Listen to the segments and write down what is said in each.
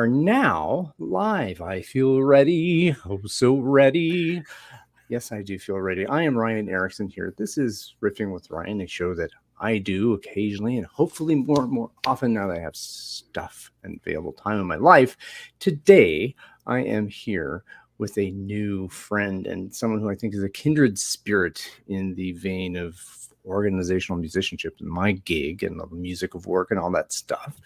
are now live. I feel ready. Oh, so ready. Yes, I do feel ready. I am Ryan Erickson here. This is Riffing with Ryan, a show that I do occasionally and hopefully more and more often now that I have stuff and available time in my life. Today, I am here with a new friend and someone who I think is a kindred spirit in the vein of organizational musicianship and my gig and the music of work and all that stuff.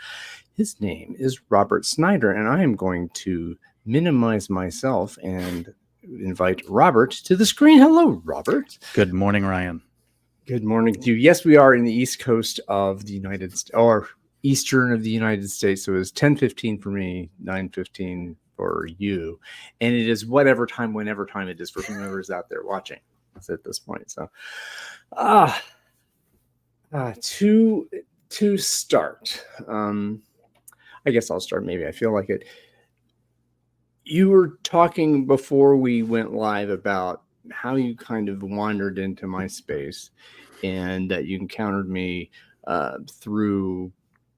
His name is Robert Snyder, and I am going to minimize myself and invite Robert to the screen. Hello, Robert. Good morning, Ryan. Good morning to you. Yes, we are in the East Coast of the United States, or Eastern of the United States. So it was 10:15 for me, 9:15 for you. And it is whenever time it is for whoever's out there watching. That's at this point. So, to start, I guess I'll start. Maybe I feel like it. You were talking before we went live about how you kind of wandered into my space and that you encountered me through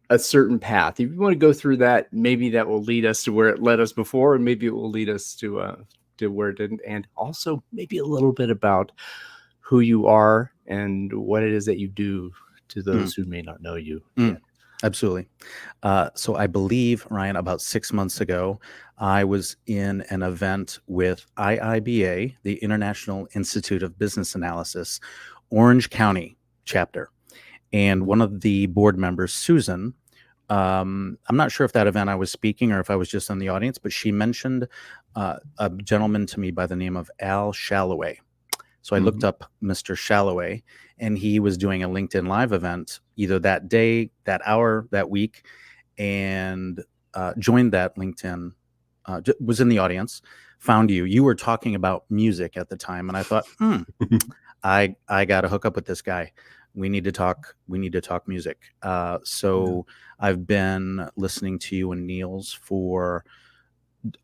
a certain path. If you want to go through that, maybe that will lead us to where it led us before, and maybe it will lead us to where it didn't. And also maybe a little bit about who you are and what it is that you do to those who may not know you yet. Absolutely. So I believe, Ryan, about 6 months ago, I was in an event with IIBA, the International Institute of Business Analysis, Orange County chapter. And one of the board members, Susan, I'm not sure if that event I was speaking or if I was just in the audience, but she mentioned a gentleman to me by the name of Al Shalloway. So I looked up Mr. Shalloway, and he was doing a LinkedIn Live event either that day, that hour, that week, and joined that LinkedIn, was in the audience, found you. You were talking about music at the time, and I thought, I got to hook up with this guy. We need to talk music. So I've been listening to you and Neil's for,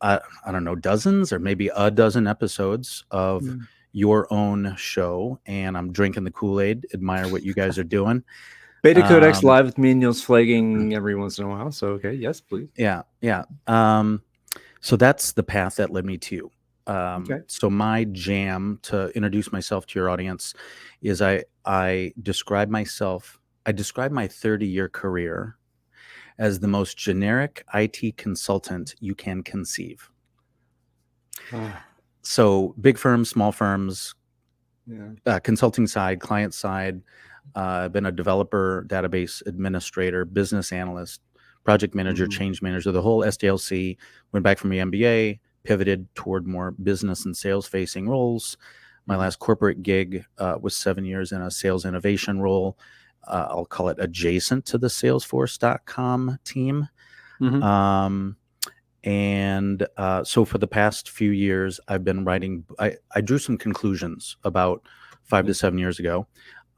I don't know, dozens or maybe a dozen episodes of your own show, and I'm drinking the Kool-Aid, admire what you guys are doing. Beta Codex Live with me and Neil's flagging every once in a while. So, okay. Yes, please. Yeah. So that's the path that led me to you. So my jam, to introduce myself to your audience, is I describe my 30-year career as the most generic IT consultant you can conceive. So big firms, small firms, consulting side, client side. I've been a developer, database administrator, business analyst, project manager, change manager, the whole SDLC. Went back from the MBA, pivoted toward more business and sales facing roles. My last corporate gig was 7 years in a sales innovation role. I'll call it adjacent to the Salesforce.com team. And so for the past few years, I've been writing. I drew some conclusions about 5 to 7 years ago.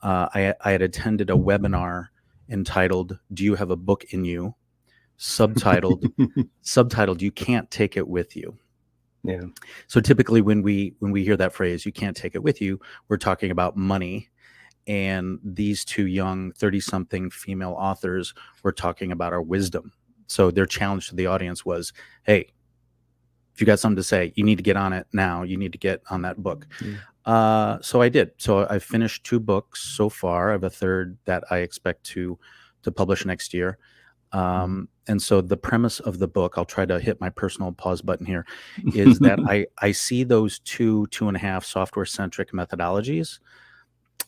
I had attended a webinar entitled "Do You Have a Book in You?" subtitled "You Can't Take It With You." Yeah. So typically when we hear that phrase, "You can't take it with you," we're talking about money. And these two young 30-something female authors were talking about our wisdom. So their challenge to the audience was, hey, if you got something to say, you need to get on it now. You need to get on that book. So I did. So I finished 2 books so far. I have a third that I expect to publish next year. And so the premise of the book, I'll try to hit my personal pause button here, is that I see those 2.5 software-centric methodologies.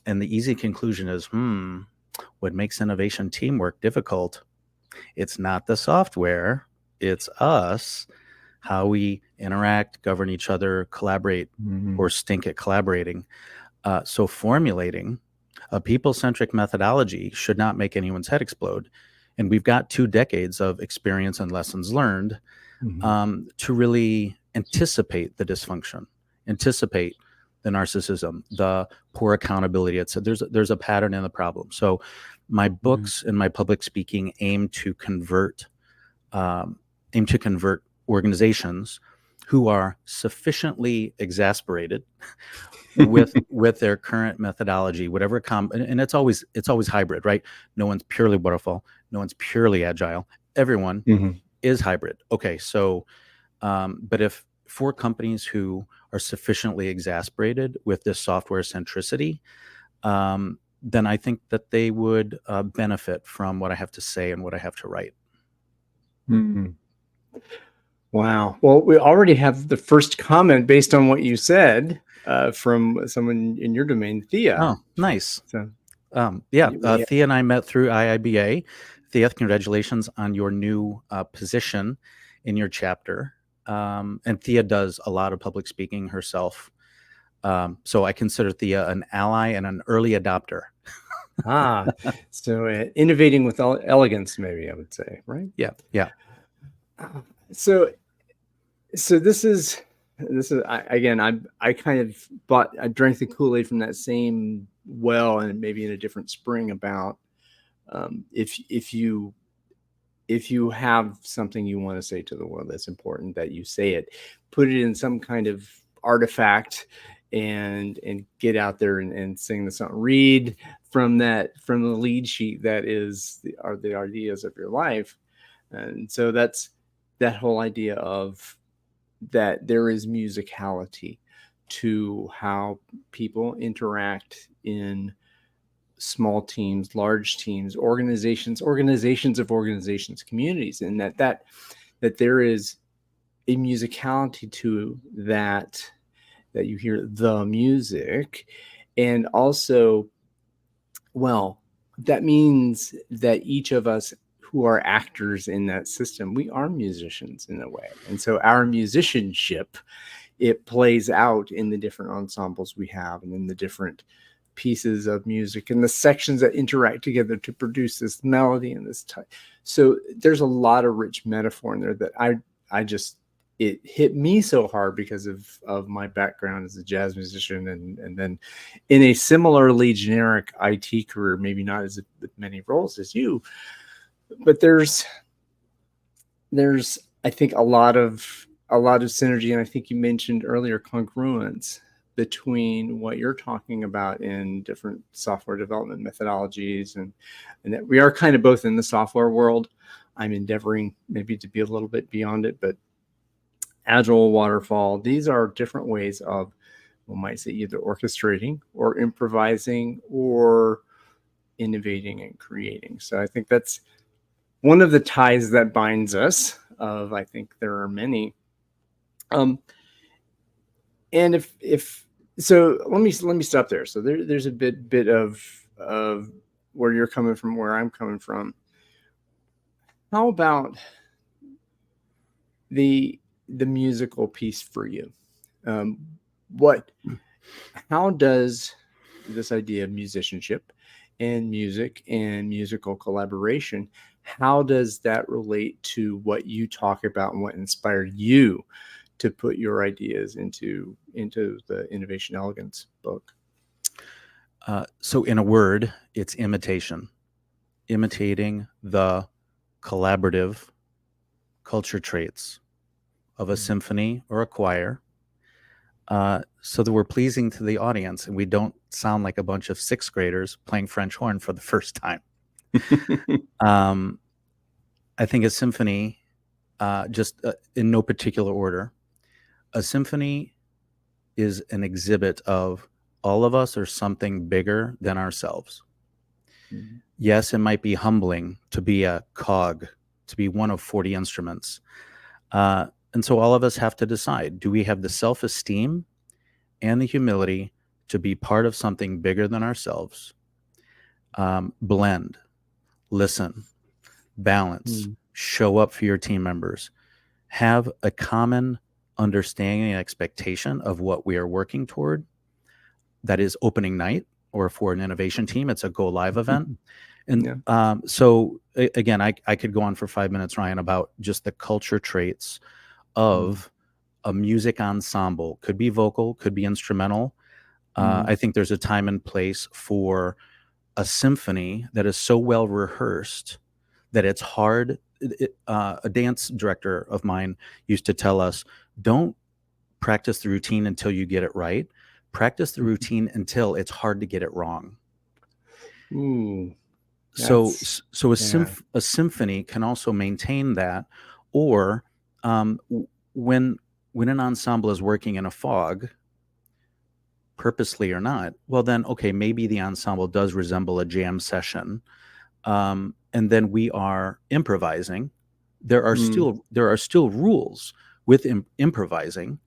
And the easy conclusion is, what makes innovation teamwork difficult? It's not the software, it's us, how we interact, govern each other, collaborate, or stink at collaborating. So formulating a people-centric methodology should not make anyone's head explode. And we've got 2 decades of experience and lessons learned to really anticipate the dysfunction, anticipate the narcissism, the poor accountability. There's a pattern in the problem. So my books and my public speaking aim to convert organizations who are sufficiently exasperated with their current methodology, whatever and it's always hybrid, right? No one's purely waterfall, no one's purely agile. Everyone is hybrid. Okay, so but if for companies who are sufficiently exasperated with this software centricity, then I think that they would benefit from what I have to say and what I have to write. Hmm. Wow. Well, we already have the first comment based on what you said from someone in your domain, Thea. Oh, nice. So, Thea and I met through IIBA. Thea, congratulations on your new position in your chapter. And Thea does a lot of public speaking herself. So I consider Thea an ally and an early adopter. so innovating with elegance, maybe I would say, right? Yeah, yeah. So this is again, I kind of I drank the Kool-Aid from that same well, and maybe in a different spring, about if you have something you want to say to the world that's important, that you say it, put it in some kind of artifact, and get out there and sing the song, read from the lead sheet that are the ideas of your life. And so that's that whole idea of that there is musicality to how people interact in small teams, large teams, organizations of organizations, communities, and that there is a musicality to that you hear the music. And also, well, that means that each of us who are actors in that system, we are musicians in a way. And so our musicianship, it plays out in the different ensembles we have, and in the different pieces of music and the sections that interact together to produce this melody and this type. So there's a lot of rich metaphor in there that I just, it hit me so hard because of my background as a jazz musician, and then in a similarly generic IT career, maybe not as many roles as you, but there's I think a lot of synergy, and I think you mentioned earlier congruence between what you're talking about in different software development methodologies, and that we are kind of both in the software world. I'm endeavoring maybe to be a little bit beyond it, but agile, waterfall, these are different ways of, we might say, either orchestrating or improvising or innovating and creating. So I think that's one of the ties that binds us. I think there are many. And if so, let me stop there. So there's a bit of where you're coming from, where I'm coming from. How about the musical piece for you? How does this idea of musicianship and music and musical collaboration, how does that relate to what you talk about and what inspired you to put your ideas into the Innovation Elegance book? So in a word, it's imitation. Imitating the collaborative culture traits of a symphony or a choir, so that we're pleasing to the audience and we don't sound like a bunch of sixth graders playing French horn for the first time. I think a symphony, just in no particular order, a symphony is an exhibit of all of us are something bigger than ourselves. Mm-hmm. Yes, it might be humbling to be a cog, to be one of 40 instruments. And so all of us have to decide, do we have the self-esteem and the humility to be part of something bigger than ourselves? Blend, listen, balance, show up for your team members, have a common understanding and expectation of what we are working toward. That is opening night, or for an innovation team, it's a go live event. And so again, I could go on for 5 minutes, Ryan, about just the culture traits of a music ensemble. Could be vocal, could be instrumental. I think there's a time and place for a symphony that is so well rehearsed that it's hard. A dance director of mine used to tell us, don't practice the routine until you get it right. Practice the routine until it's hard to get it wrong. So a symphony can also maintain that Or when an ensemble is working in a fog, purposely or not, well then, okay, maybe the ensemble does resemble a jam session, and then we are improvising. There are still rules with improvising,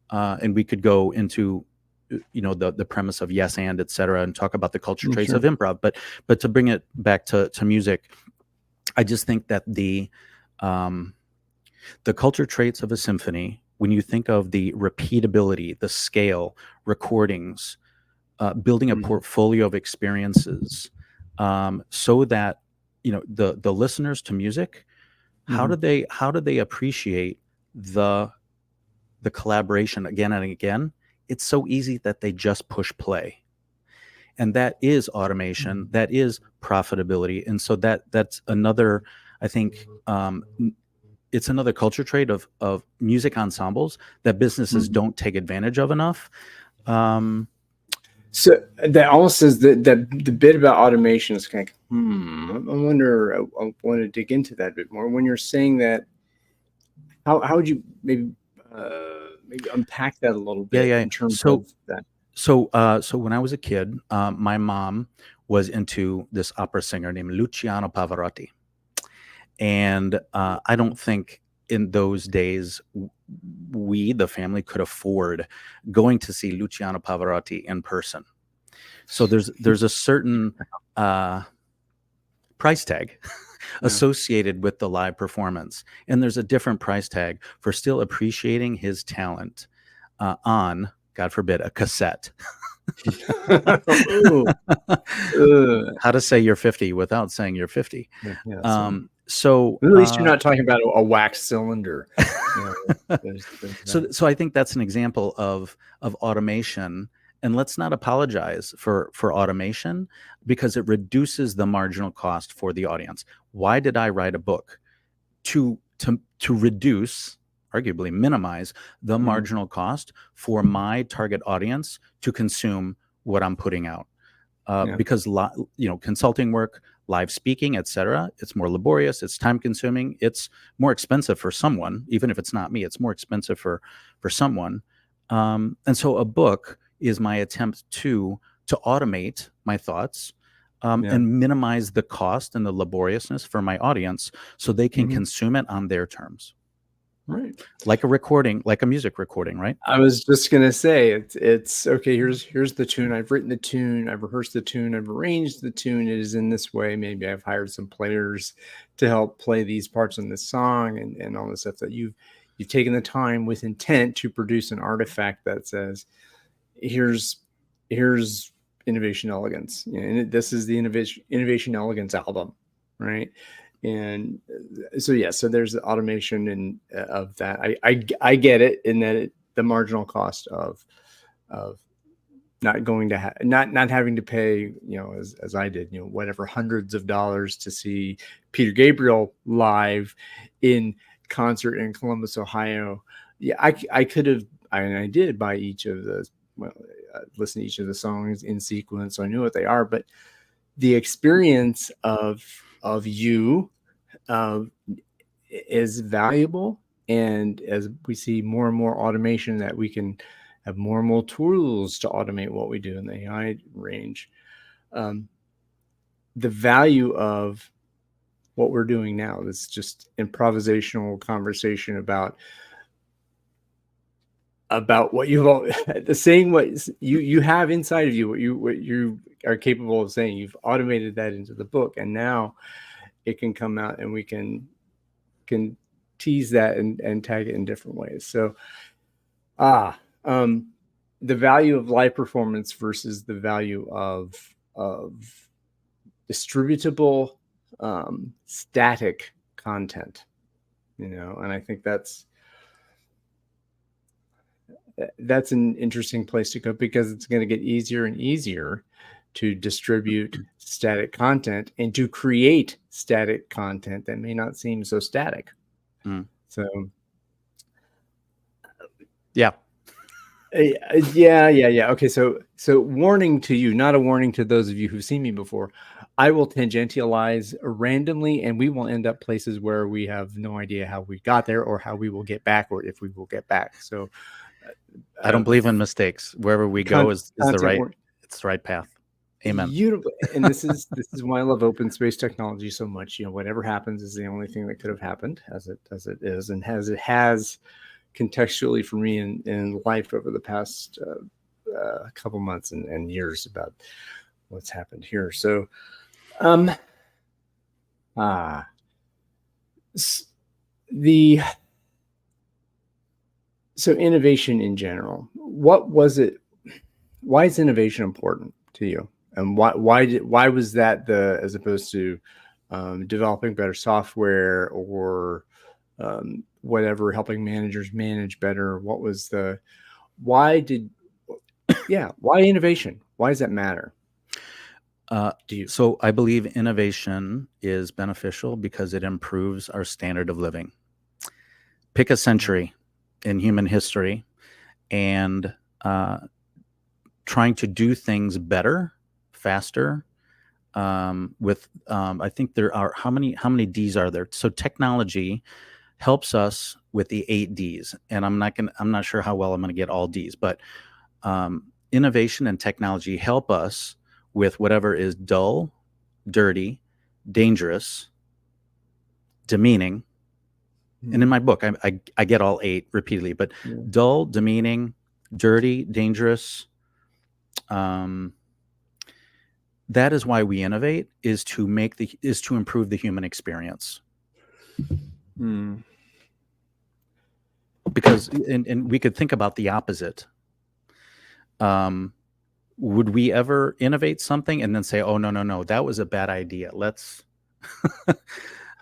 and we could go into the premise of yes and etc. and talk about the culture traits Sure. of improv. But to bring it back to music, I just think that the culture traits of a symphony, when you think of the repeatability, the scale, recordings, building a portfolio of experiences, so that the listeners to music, how do they appreciate the collaboration again and again? It's so easy that they just push play, and that is automation, that is profitability. And so that's another, I think, it's another culture trait of music ensembles that businesses don't take advantage of enough. So that almost says that the bit about automation is kind of, I wonder, I want to dig into that a bit more. When you're saying that, how would you maybe unpack that a little bit Yeah. in terms So of that? so when I was a kid, my mom was into this opera singer named Luciano Pavarotti. And I don't think in those days we, the family, could afford going to see Luciano Pavarotti in person. So there's a certain price tag associated with the live performance, and there's a different price tag for still appreciating his talent on, God forbid, a cassette. How to say you're 50 without saying you're 50. So at least you're not talking about a wax cylinder. So I think that's an example of automation. And let's not apologize for automation, because it reduces the marginal cost for the audience. Why did I write a book? To reduce, arguably minimize, the marginal cost for my target audience to consume what I'm putting out. Because consulting work, live speaking, etc., it's more laborious, it's time consuming, it's more expensive for someone. Even if it's not me, it's more expensive for someone. And so a book is my attempt to automate my thoughts, and minimize the cost and the laboriousness for my audience, so they can consume it on their terms. Right. Like a recording, like a music recording, right? I was just going to say, it's okay. Here's the tune. I've written the tune. I've rehearsed the tune. I've arranged the tune. It is in this way. Maybe I've hired some players to help play these parts in this song and all the stuff that you've taken the time with intent to produce an artifact that says, here's Innovation Elegance. And this is the Innovation Elegance album. Right. And so there's the automation and of that. I get it in that the marginal cost of not going to not having to pay, as I did, whatever, hundreds of dollars to see Peter Gabriel live in concert in Columbus, Ohio. Yeah, I could have, and I did buy each of the, listen to each of the songs in sequence, so I knew what they are. But the experience of you is valuable, and as we see more and more automation, that we can have more and more tools to automate what we do in the AI range, the value of what we're doing now, this just improvisational conversation about what you've all saying, what you have inside of you, what you are capable of saying. You've automated that into the book, and now it can come out, and we can tease that and tag it in different ways. So, the value of live performance versus the value of distributable, static content, and I think that's an interesting place to go, because it's going to get easier and easier to distribute static content and to create static content that may not seem so static. So yeah. Okay, so warning to you, not a warning to those of you who've seen me before. I will tangentialize randomly, and we will end up places where we have no idea how we got there, or how we will get back, or if we will get back. So, I don't believe in mistakes. Wherever we go is the content right, work. it's the right path. Amen. And this is why I love open space technology so much. Whatever happens is the only thing that could have happened, as it is, and has contextually for me in life over the past couple months and years about what's happened here. So, um, ah, the so innovation in general. What was it? Why is innovation important to you? And why was that as opposed to developing better software, or whatever, helping managers manage better? What was the why did why innovation? Why does that matter to you? So I believe innovation is beneficial because it improves our standard of living. Pick a century in human history, and trying to do things better, faster. With I think there are how many D's are there? So technology helps us with the 8 Ds, and I'm not sure how well I'm gonna get all D's, but innovation and technology help us with whatever is dull, dirty, dangerous, demeaning. And in my book, I get all 8 repeatedly, but dull, demeaning, dirty, dangerous. That is why we innovate, is to improve the human experience. Because and we could think about the opposite. Would we ever innovate something and then say, "Oh, no, that was a bad idea. Let's."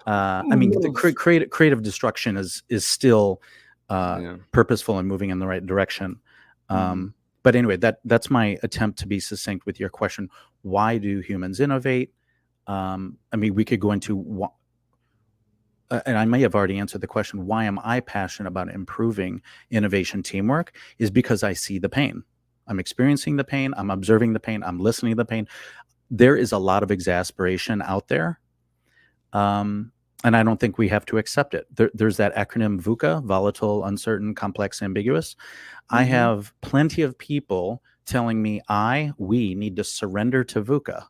I mean, the creative destruction is still purposeful and moving in the right direction. But anyway, that's my attempt to be succinct with your question. Why do humans innovate? I mean, we could go into and I may have already answered the question. Why am I passionate about improving innovation teamwork? Is because I see the pain. I'm experiencing the pain. I'm observing the pain. I'm listening to the pain. There is a lot of exasperation out there. And I don't think we have to accept it. There's that acronym VUCA: volatile, uncertain, complex, ambiguous. I have plenty of people telling me we need to surrender to VUCA.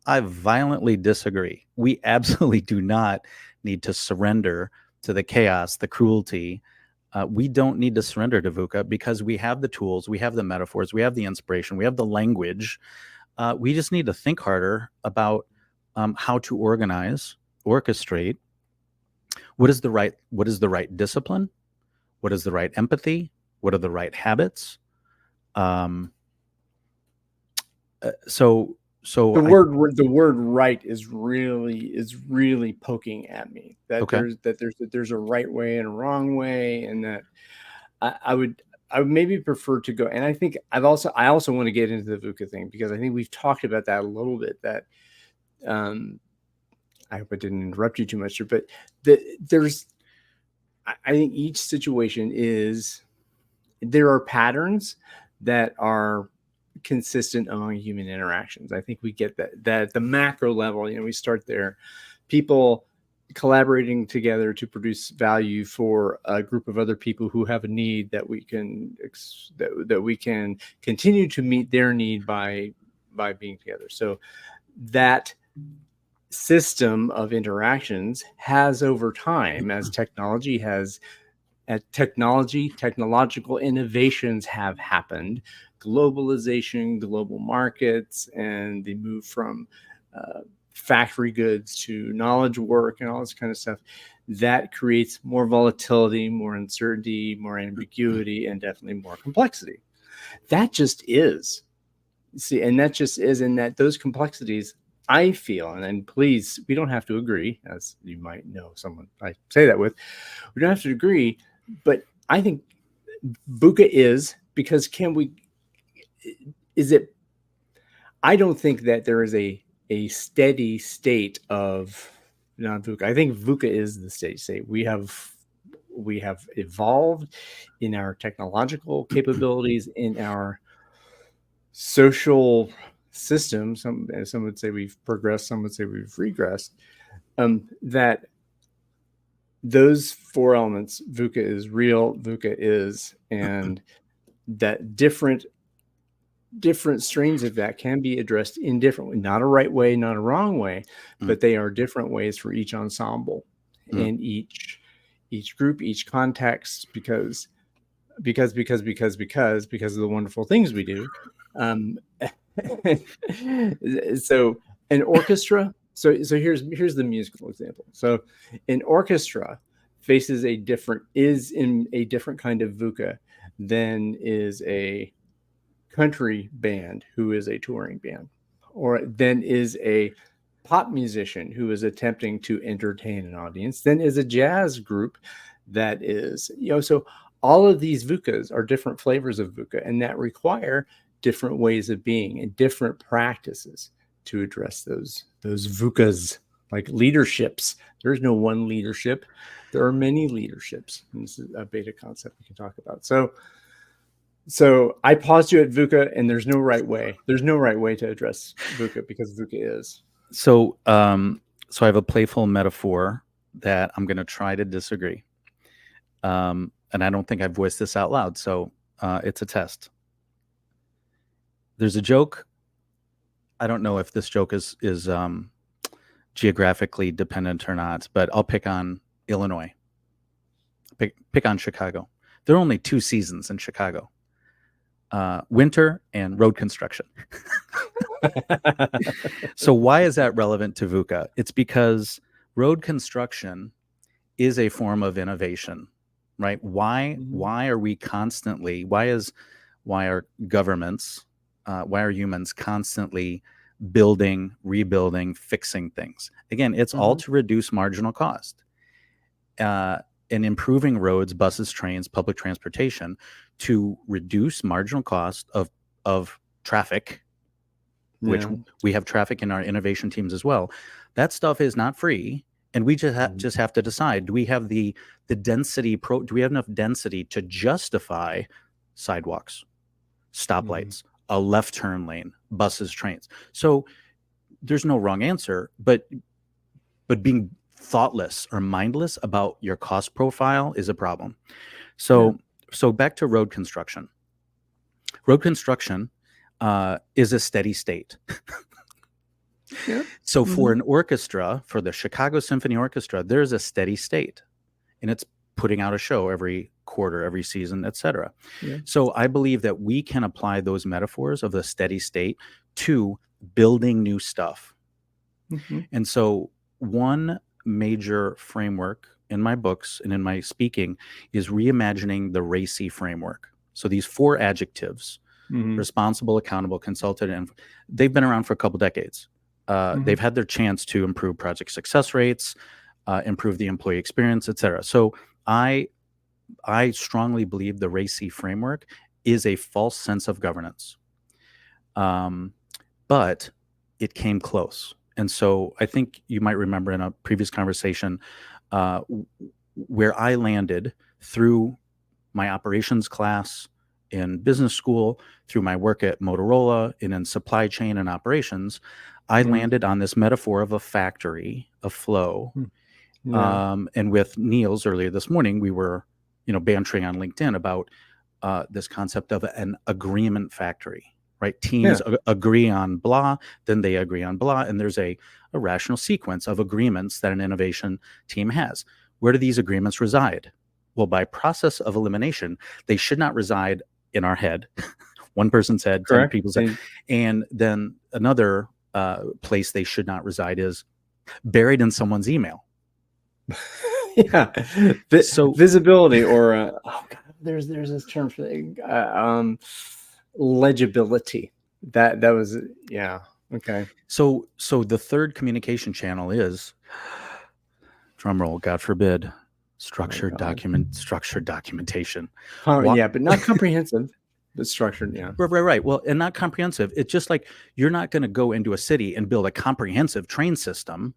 I violently disagree. We absolutely do not need to surrender to the chaos, the cruelty. We don't need to surrender to VUCA because we have the tools, we have the metaphors, we have the inspiration, we have the language. We just need to think harder about how to orchestrate. What is the right discipline? What is the right empathy? What are the right habits? The word right is really poking at me, that Okay. there's a right way and a wrong way, and that I would maybe prefer to go. And I think I also want to get into the VUCA thing, because I think we've talked about that a little bit. That I hope I didn't interrupt you too much, but I think each situation there are patterns that are consistent among human interactions. I think we get that at the macro level, we start there. People collaborating together to produce value for a group of other people who have a need that we can continue to meet their need by being together. So that system of interactions has, over time, as technological innovations have happened, globalization, global markets, and the move from factory goods to knowledge work and all this kind of stuff, that creates more volatility, more uncertainty, more ambiguity, and definitely more complexity. That just is. See, and that just is, in that those complexities, I feel, and please, we don't have to agree, as you might know someone I say that with. We don't have to agree, but I think VUCA is, because I don't think that there is a steady state of non-VUCA. I think VUCA is the steady state. We have evolved in our technological capabilities, in our social system. Some would say we've progressed, some would say we've regressed. That those four elements, VUCA is real, VUCA is, and that different strains of that can be addressed in different ways, not a right way, not a wrong way, but they are different ways for each ensemble and each group, each context, because of the wonderful things we do. So an orchestra. So here's the musical example. So an orchestra faces is in a different kind of VUCA than is a country band who is a touring band, or then is a pop musician who is attempting to entertain an audience, then is a jazz group that is, so all of these VUCAs are different flavors of VUCA, and that require different ways of being and different practices to address those VUCAs. Like leaderships, there's no one leadership, there are many leaderships, and this is a beta concept we can talk about. So I paused you at VUCA, and there's no right way. There's no right way to address VUCA because VUCA is. So I have a playful metaphor that I'm going to try to disagree. And I don't think I've voiced this out loud, so it's a test. There's a joke. I don't know if this joke is geographically dependent or not, but I'll pick on Illinois. Pick on Chicago. There are only 2 seasons in Chicago. Winter and road construction. So why is that relevant to VUCA? It's because road construction is a form of innovation, right? Why are we constantly, why are governments, why are humans constantly building, rebuilding, fixing things? Again, it's all to reduce marginal cost. And improving roads, buses, trains, public transportation to reduce marginal cost of traffic, which we have traffic in our innovation teams as well. That stuff is not free, and we just have to decide: do we have the density? Do we have enough density to justify sidewalks, stoplights, a left turn lane, buses, trains? So there's no wrong answer, but being thoughtless or mindless about your cost profile is a problem. So back to road construction. Road construction is a steady state. So for an orchestra, for the Chicago Symphony Orchestra, there's a steady state, and it's putting out a show every quarter, every season, etc. So I believe that we can apply those metaphors of the steady state to building new stuff. And so one major framework in my books and in my speaking is reimagining the RACI framework. So these 4 adjectives: responsible, accountable, consultative, and they've been around for a couple decades. They've had their chance to improve project success rates, improve the employee experience, etc. So I strongly believe the RACI framework is a false sense of governance. But it came close. And so I think you might remember in a previous conversation where I landed through my operations class in business school, through my work at Motorola and in supply chain and operations, I landed on this metaphor of a factory, a flow. And with Niels earlier this morning, we were, bantering on LinkedIn about this concept of an agreement factory. Right? Teams agree on blah, then they agree on blah, and there's a rational sequence of agreements that an innovation team has. Where do these agreements reside? Well, by process of elimination, they should not reside in our head. One person said, 10 people said, and then another place they should not reside is buried in someone's email. So visibility, or there's this term for legibility. That was okay. So the third communication channel is, drum roll, God forbid, structured documentation. But not comprehensive, but structured. Right. Well, and not comprehensive. It's just like you're not going to go into a city and build a comprehensive train system.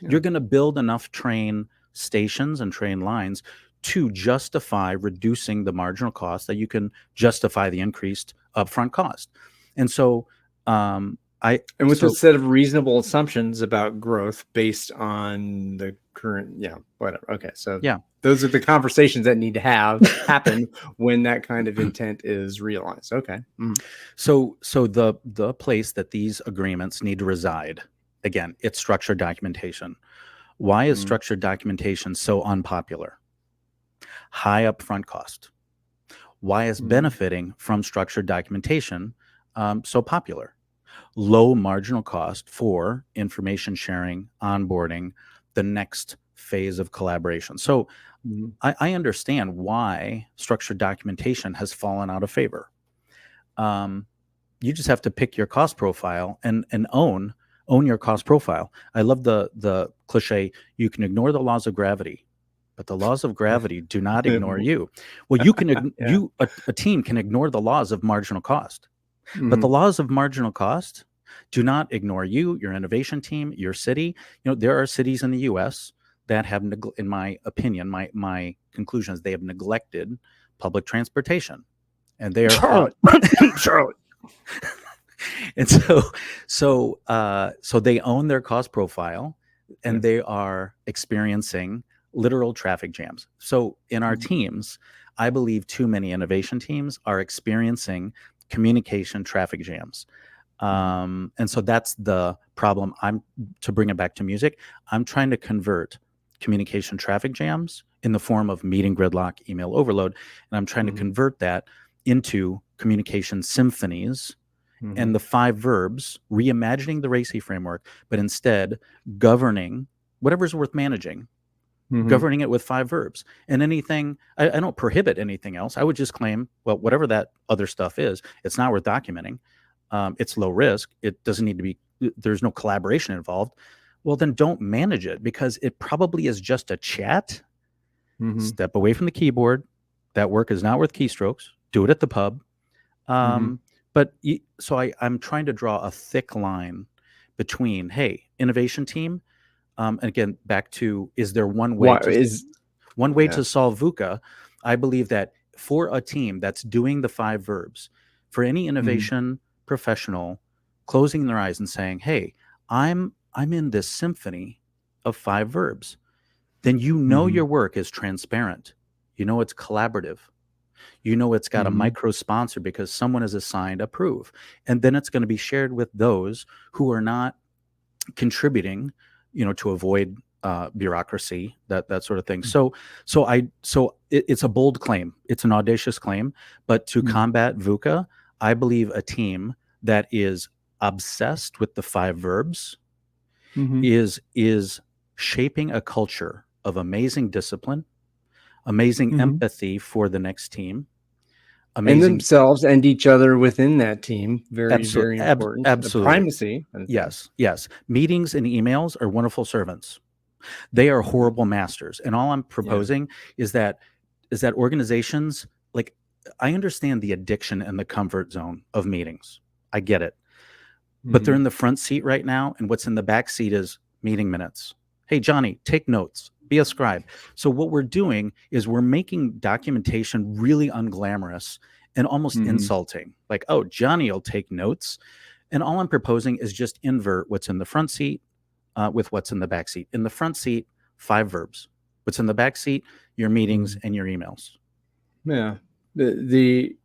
You're going to build enough train stations and train lines to justify reducing the marginal cost that you can justify the increased upfront cost. And so And with a So set of reasonable assumptions about growth based on the current, whatever. Okay, so yeah. those are the conversations that need to happen when that kind of intent is realized. Okay. So the place that these agreements need to reside, again, it's structured documentation. Why is Mm-hmm. structured documentation so unpopular? High upfront cost. Why is Mm-hmm. benefiting from structured documentation so popular? Low marginal cost for information sharing, onboarding, the next phase of collaboration. So Mm-hmm. I understand why structured documentation has fallen out of favor. Um, you just have to pick your cost profile and own your cost profile. I love the cliche, you can ignore the laws of gravity, but the laws of gravity do not ignore you. Well, you can Yeah. a team can ignore the laws of marginal cost, but Mm-hmm. the laws of marginal cost do not ignore you, your innovation team, your city. There are cities in the US that have, in my opinion, my conclusion is they have neglected public transportation, and they are Charlotte. Charlotte. and so they own their cost profile, Yeah. and they are experiencing literal traffic jams. So in our teams, I believe too many innovation teams are experiencing communication traffic jams. Mm-hmm. And so that's the problem. To bring it back to music, I'm trying to convert communication traffic jams in the form of meeting gridlock, email overload, and I'm trying to Mm-hmm. convert that into communication symphonies Mm-hmm. and the 5 verbs, reimagining the RACI framework, but instead governing whatever's worth managing, Mm-hmm. governing it with 5 verbs. And anything, I don't prohibit anything else. I would just claim, well, whatever that other stuff is, it's not worth documenting. It's low risk. It doesn't need to be, there's no collaboration involved. Well, then don't manage it, because it probably is just a chat. Mm-hmm. Step away from the keyboard. That work is not worth keystrokes. Do it at the pub. Mm-hmm. But so I'm trying to draw a thick line between, hey, innovation team, and again, back to, is there Why is one way yeah. to solve VUCA? I believe that for a team that's doing the 5 verbs, for any Mm-hmm. innovation professional closing their eyes and saying, hey, I'm in this symphony of 5 verbs, then Mm-hmm. your work is transparent. It's collaborative. It's got a Mm-hmm. micro sponsor because someone has assigned approve. And then it's going to be shared with those who are not contributing, to avoid bureaucracy, that sort of thing. It's a bold claim. It's an audacious claim. But to Mm-hmm. combat VUCA, I believe a team that is obsessed with the 5 verbs Mm-hmm. is shaping a culture of amazing discipline, amazing Mm-hmm. empathy for the next team, And amazing. themselves and each other within that team. Very, Absolutely. very important. Absolutely. Primacy. Yes. Meetings and emails are wonderful servants. They are horrible masters. And all I'm Yeah. proposing is that organizations, like, I understand the addiction and the comfort zone of meetings. I get it. But they're Mm-hmm. in the front seat right now, and what's in the back seat is meeting minutes. Hey, Johnny, take notes, be a scribe. So what we're doing is we're making documentation really unglamorous and almost Mm-hmm. insulting. Like, oh, Johnny will take notes. And all I'm proposing is just invert what's in the front seat with what's in the back seat. In the front seat, 5 verbs. What's in the back seat? Your meetings Mm-hmm. and your emails. Yeah. The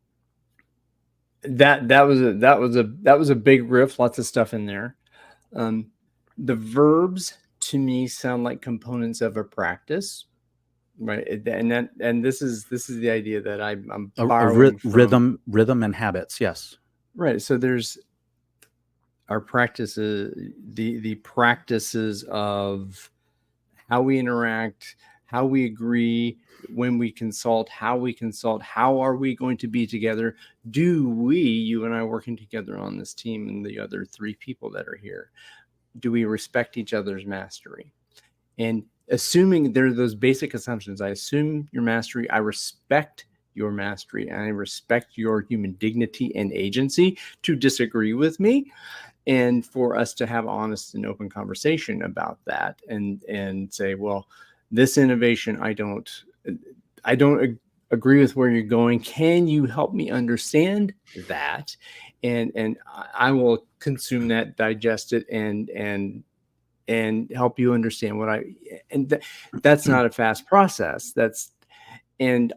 that was a big riff, lots of stuff in there. Um, the verbs to me sound like components of a practice, right? And this is the idea that I'm borrowing from. Rhythm and habits. Yes. Right. So there's our practices, the practices of how we interact, how we agree, when we consult, how are we going to be together? Do we, you and I working together on this team and the other 3 people that are here, do we respect each other's mastery? And assuming there are those basic assumptions, I assume your mastery, I respect your mastery, and I respect your human dignity and agency to disagree with me, and for us to have honest and open conversation about that, and say, well, this innovation I don't agree with where you're going. Can you help me understand that? And I will consume that, digest it, and help you understand what I and that's not a fast process. And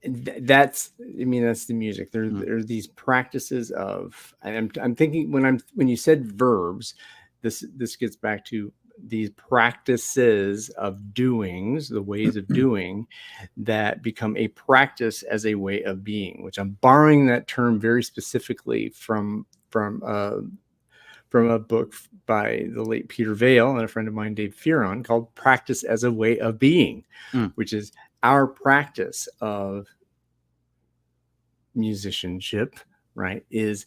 that's I mean that's the music. There are these practices of I'm thinking when you said verbs, this gets back to these practices of doings, the ways of doing that become a practice as a way of being, which I'm borrowing that term very specifically from a book by the late Peter Vale and a friend of mine, Dave Fearon, called Practice as a Way of Being, which is our practice of musicianship, right? Is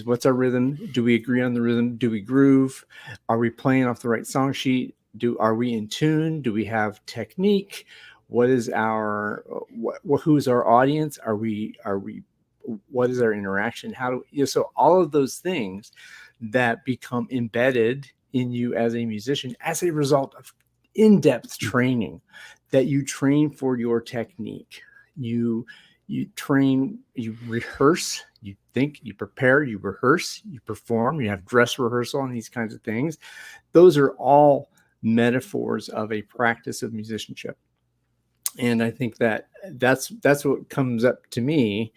what's our rhythm? Do we agree on the rhythm? Do we groove? Are we playing off the right song sheet? Are we in tune? Do we have technique? What is our who's our audience? Are we what is our interaction? How do so all of those things that become embedded in you as a musician as a result of in-depth training, that you train for your technique. You train, you rehearse, you think, you prepare, you rehearse, you perform, you have dress rehearsal and these kinds of things. Those are all metaphors of a practice of musicianship. And I think that's what comes up to me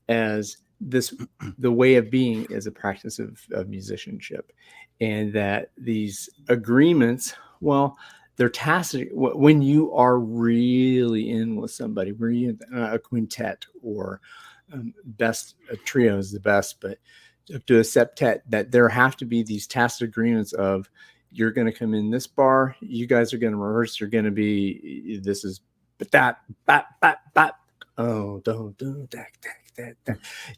as the way of being is a practice of musicianship, and that these agreements, well, they're tacit when you are really in with somebody, where you a quintet or best a trio is the best, but up to a septet, that there have to be these tacit agreements of you're going to come in this bar, you guys are going to rehearse, you're going to be this is but that oh don't do that.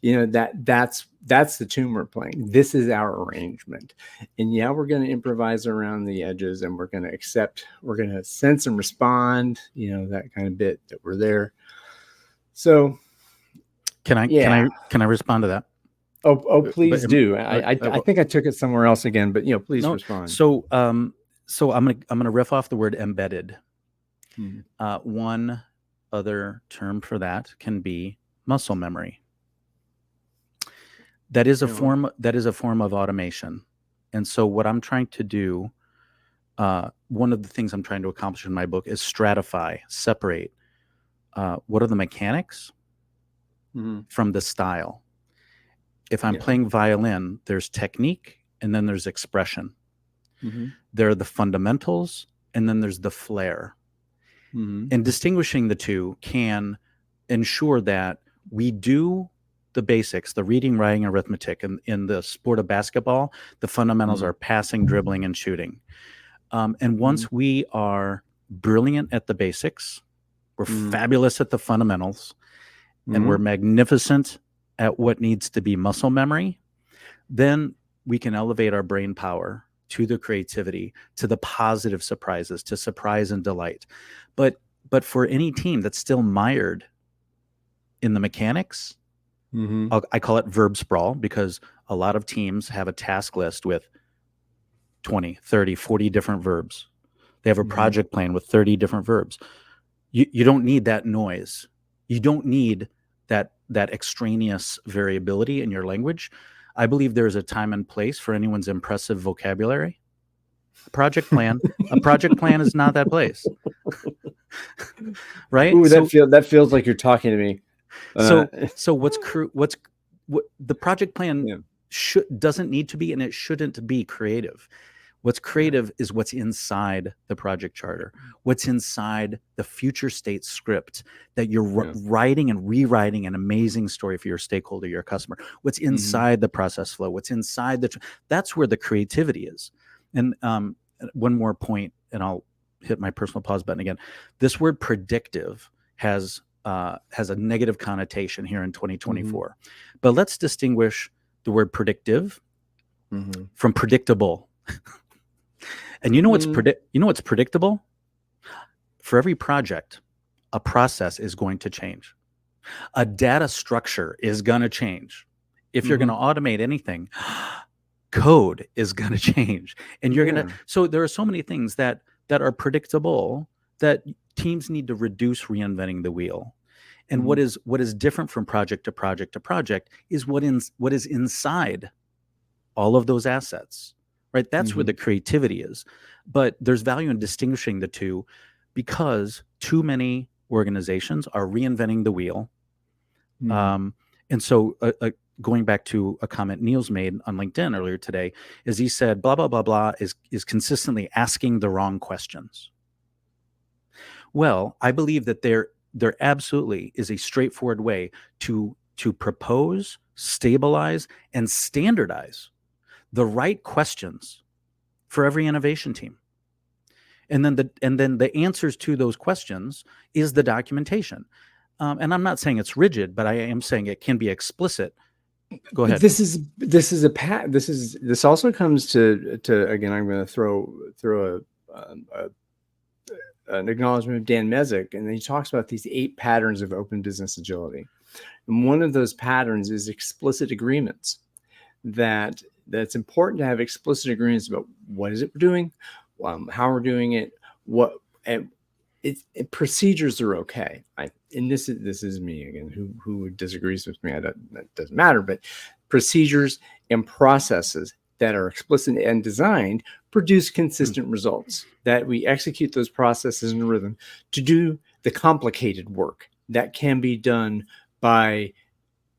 You know, that's the tune we're playing. This is our arrangement. And yeah, we're going to improvise around the edges, and we're going to sense and respond, you know, that kind of bit that we're there. So Can I respond to that? Oh, please do. I think I took it somewhere else again, but please respond. So I'm gonna riff off the word embedded. One other term for that can be muscle memory. That is a form of automation. And so what I'm trying to do, one of the things I'm trying to accomplish in my book is stratify, separate what are the mechanics from the style. If I'm playing violin, there's technique and then there's expression. There are the fundamentals and then there's the flair. And distinguishing the two can ensure that we do the basics, the reading, writing, arithmetic. And in the sport of basketball, the fundamentals are passing, dribbling, and shooting. And once we are brilliant at the basics, we're fabulous at the fundamentals, and we're magnificent at what needs to be muscle memory, then we can elevate our brain power to the creativity, to the positive surprises, to surprise and delight. But for any team that's still mired in the mechanics, I call it verb sprawl, because a lot of teams have a task list with 20, 30, 40 different verbs. They have a project plan with 30 different verbs. You don't need that noise. You don't need that extraneous variability in your language. I believe there is a time and place for anyone's impressive vocabulary. A project plan is not that place. Right? Ooh, that feels like you're talking to me. So what the project plan doesn't need to be, and it shouldn't be creative. What's creative is what's inside the project charter, what's inside the future state script that you're writing and rewriting an amazing story for your stakeholder, your customer. What's inside the process flow, what's inside that's where the creativity is. And one more point, and I'll hit my personal pause button again. This word predictive has a negative connotation here in 2024. But let's distinguish the word predictive from predictable. And you know what's predictable? For every project, a process is going to change. A data structure is going to change. If you're going to automate anything, code is going to change. And you're going to, so there are so many things that are predictable that teams need to reduce reinventing the wheel. And Mhm. what is different from project to project to project is what is inside all of those assets, right? That's where the Mhm. creativity is. But there's value in distinguishing the two, because too many organizations are reinventing the wheel. Mhm. Um, and so, going back to a comment Niels made on LinkedIn earlier today, is he said, blah, blah, blah, blah, is consistently asking the wrong questions. Well, I believe that there absolutely is a straightforward way to propose, stabilize, and standardize the right questions for every innovation team. And then the answers to those questions is the documentation. And I'm not saying it's rigid, but I am saying it can be explicit. Go But ahead. this also comes to again. I'm going to throw a an acknowledgement of Dan Mezek, and he talks about these 8 patterns of open business agility. And one of those patterns is explicit agreements. That's important to have explicit agreements about what is it we're doing, how we're doing it, what and procedures are okay. And this is me again. Who disagrees with me? That doesn't matter. But procedures and processes that are explicit and designed produce consistent results. That we execute those processes in a rhythm to do the complicated work that can be done by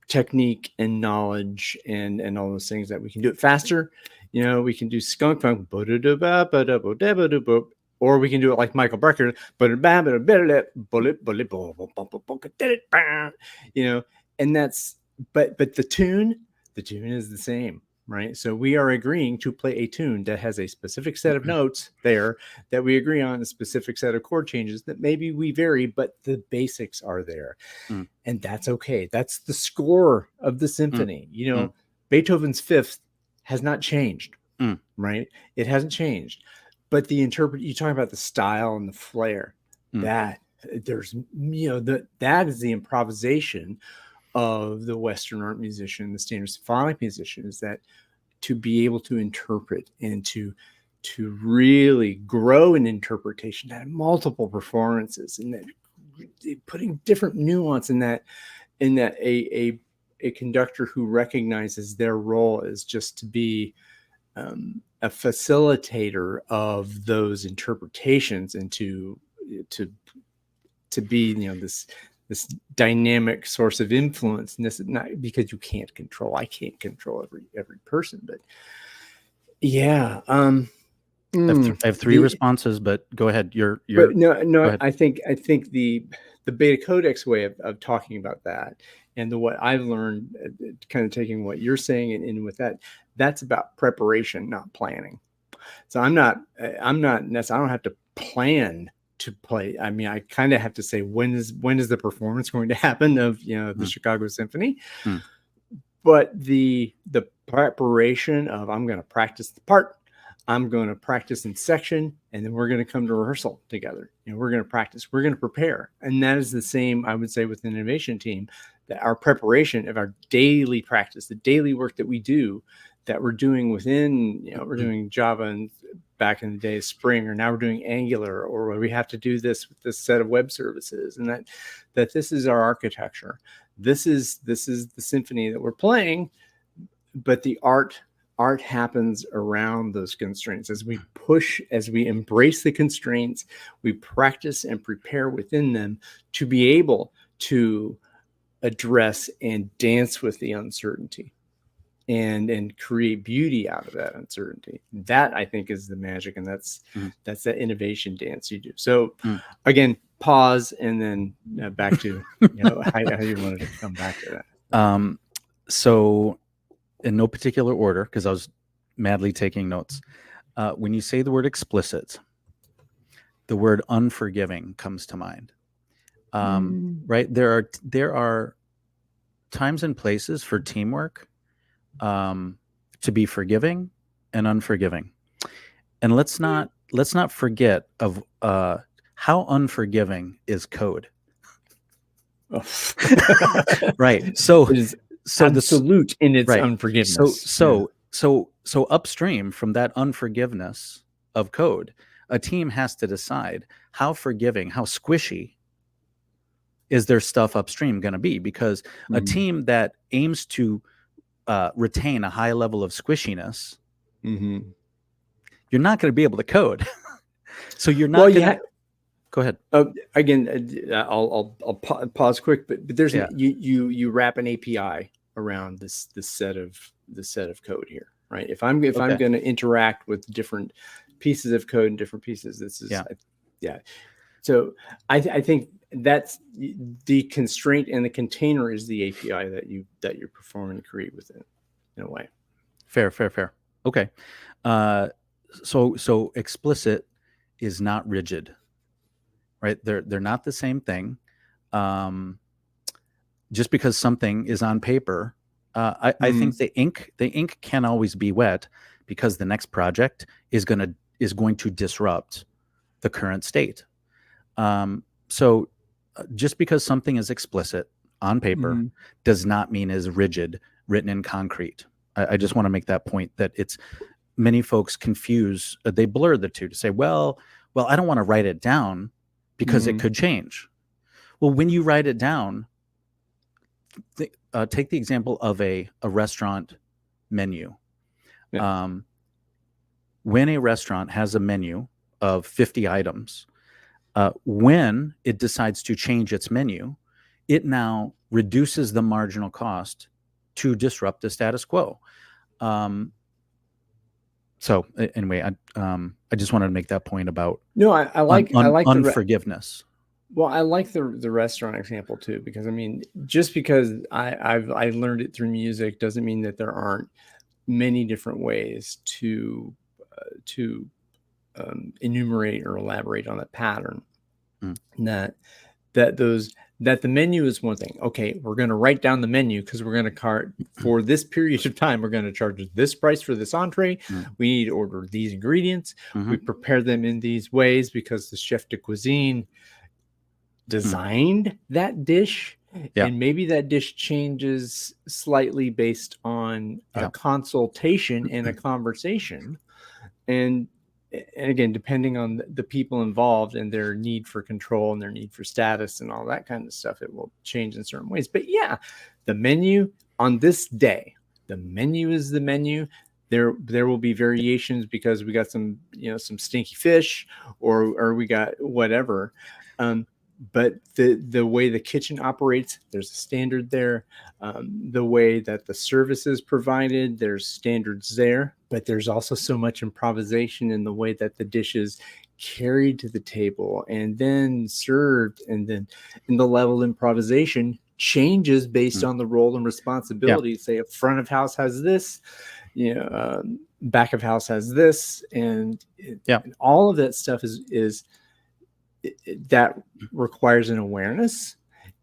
technique and knowledge and all those things, that we can do it faster. We can do skunk funk, or we can do it like Michael Brecker, and that's but the tune is the same, right? So we are agreeing to play a tune that has a specific set of notes there, that we agree on, a specific set of chord changes that maybe we vary, but the basics are there. Mm, And that's okay. That's the score of the mm, symphony. mm, Beethoven's Fifth has not changed, mm, right? It hasn't changed. But you talk about the style and the flair, mm, that there's, that is the improvisation of the Western art musician, the standard symphonic musician, is that to be able to interpret and to really grow in interpretation, that multiple performances, and that putting different nuance in that a conductor who recognizes their role is just to be a facilitator of those interpretations, and to be this dynamic source of influence. And this is not because I can't control every person, but yeah. I have three The responses, but go ahead. But You're go no, ahead. I think the Beta Codex way of talking about that, and what I've learned, kind of taking what you're saying, and with that's about preparation, not planning. So I'm not necessarily, I don't have to plan to play. I mean, I kind of have to say, when is the performance going to happen of the Mm, Chicago Symphony. mm, But the preparation of, I'm going to practice the part, I'm going to practice in section, and then we're going to come to rehearsal together. We're going to practice, we're going to prepare. And that is the same, I would say, with an innovation team, that our preparation of our daily practice, the daily work that we do, that we're doing within, we're mm, doing Java, and back in the day, Spring, or now we're doing Angular, or we have to do this with this set of web services, and that this is our architecture. This is the symphony that we're playing, but the art happens around those constraints. As we embrace the constraints, we practice and prepare within them to be able to address and dance with the uncertainty, and create beauty out of that uncertainty. That, I think, is the magic, and that's mm, that innovation dance you do. So mm. again, pause, and then back to how you wanted to come back to that. So, in no particular order, because I was madly taking notes. When you say the word explicit, the word unforgiving comes to mind. Mm. Right? There are times and places for teamwork, to be forgiving and unforgiving, and let's not forget of how unforgiving is code. Oh. Right. So It is this absolute in its right. So unforgiveness. Yeah. so so so upstream from that unforgiveness of code, a team has to decide how forgiving, how squishy is their stuff upstream going to be, because a team that aims to retain a high level of squishiness, you're not going to be able to code. So you're not going to go ahead. Again, I'll pause quick, but there's you wrap an API around this set of code here, right? If I'm going to interact with different pieces of code and different pieces, this is So I think that's the constraint, and the container is the API that you're performing to create within, in a way. Fair. Okay. So explicit is not rigid, right? They're not the same thing. Just because something is on paper, I think the ink can always be wet, because the next project is going to disrupt the current state. So just because something is explicit on paper does not mean is rigid, written in concrete. I just want to make that point, that it's many folks confuse, they blur the two to say, well, I don't want to write it down because it could change. Well, when you write it down, take the example of a restaurant menu. Yeah. When a restaurant has a menu of 50 items, when it decides to change its menu, it now reduces the marginal cost to disrupt the status quo. So anyway, I just wanted to make that point about I like unforgiveness. Well, I like the restaurant example too, because I mean, just because I learned it through music doesn't mean that there aren't many different ways to enumerate or elaborate on that pattern. That the menu is one thing. Okay, we're going to write down the menu because we're going to for this period of time, we're going to charge this price for this entree. We need to order these ingredients. We prepare them in these ways because the chef de cuisine designed that dish. And maybe that dish changes slightly based on a consultation and a conversation. And again, depending on the people involved and their need for control and their need for status and all that kind of stuff, it will change in certain ways. But yeah, the menu on this day, the menu is the menu. There will be variations because we got some stinky fish or we got whatever. But the way the kitchen operates, there's a standard there. The way that the service is provided, there's standards there. But there's also so much improvisation in the way that the dishes carried to the table and then served, and then in the level of improvisation changes based on the role and responsibility. Say a front of house has this, back of house has this, and all of that stuff is that requires an awareness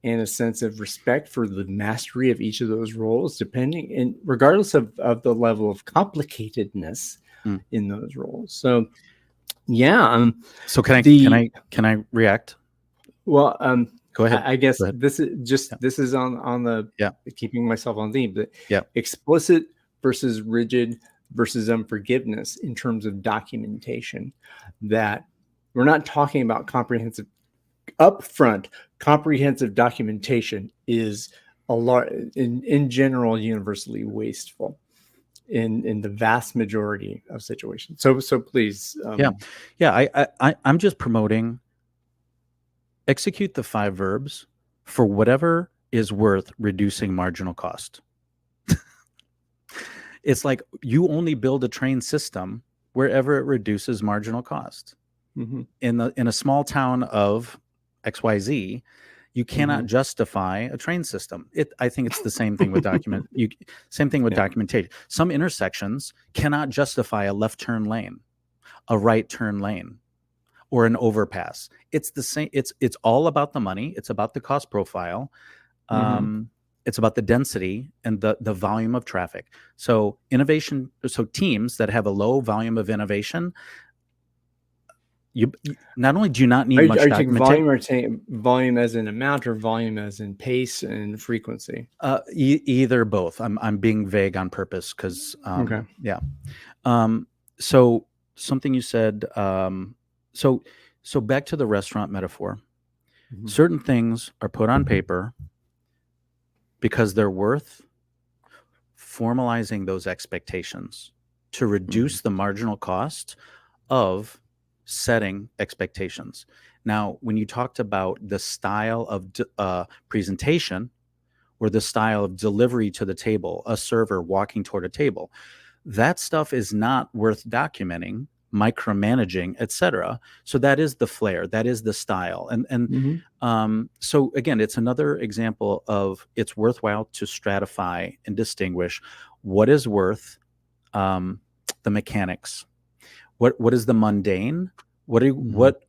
and a sense of respect for the mastery of each of those roles, depending and regardless of the level of complicatedness in those roles. So, so can I react? Well, go ahead. I guess this is on the keeping myself on theme. But explicit versus rigid versus unforgiveness in terms of documentation. That we're not talking about comprehensive documentation is a lot in general universally wasteful in the vast majority of situations. So please. I'm just promoting execute the 5 verbs for whatever is worth reducing marginal cost. It's like you only build a train system wherever it reduces marginal cost. In a small town of XYZ, you cannot justify a train system. I think it's the same thing with documentation. Some intersections cannot justify a left turn lane, a right turn lane, or an overpass. It's the same. It's all about the money. It's about the cost profile. It's about the density and the volume of traffic. So teams that have a low volume of innovation, you not only do you not need much documentation. Volume or volume as in amount, or volume as in pace and frequency? Either both. I'm being vague on purpose because so something you said So back to the restaurant metaphor. Mhm. Certain things are put on paper because they're worth formalizing those expectations to Mhm. reduce the marginal cost of setting expectations. Now, when you talked about the style of presentation or the style of delivery to the table, a server walking toward a table, that stuff is not worth documenting, micromanaging, etc. So that is the flair, that is the style, Mhm. so again, it's another example of it's worthwhile to stratify and distinguish what is worth um, the mechanics, what is the mundane, Mhm. what,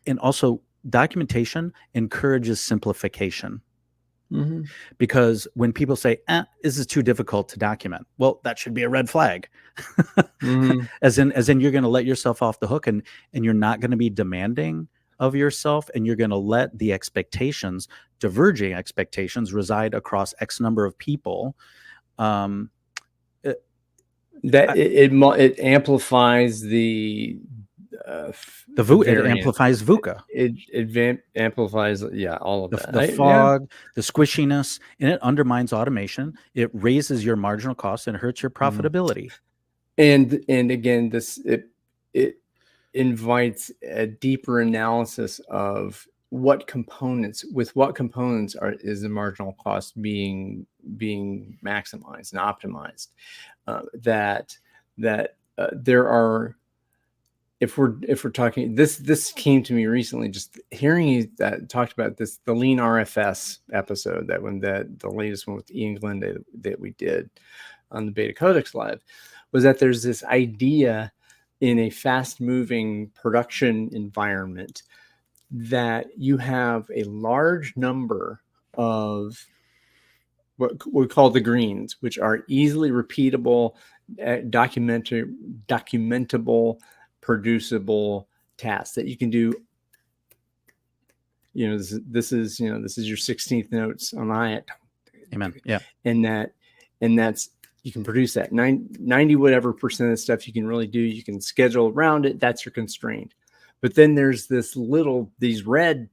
and also documentation encourages simplification. Mhm. Because when people say, this is too difficult to document, well, that should be a red flag. Mhm. as in you're going to let yourself off the hook, and you're not going to be demanding of yourself, and you're going to let the expectations, diverging expectations, reside across X number of people. um, it, That I, it amplifies the it variance. amplifies VUCA, It amplifies, yeah, all of that. the Yeah. fog, the squishiness, and it undermines automation. It raises your marginal cost and hurts your Mhm. profitability. And again, it invites a deeper analysis of what components is the marginal cost being maximized and optimized. That there are, if we're talking, this came to me recently, just hearing you that talked about this, the lean RFS episode, that one, that the latest one with Ian Glenn that we did on the Beta Codex Live, was that there's this idea in a fast moving production environment that you have a large number of what we call the greens, which are easily repeatable, documentable, producible tasks that you can do. This is your 16th notes on IAT. Amen. Yeah. And that's you can produce that 90 whatever percent of the stuff you can really do. You can schedule around it. That's your constraint. But then there's these red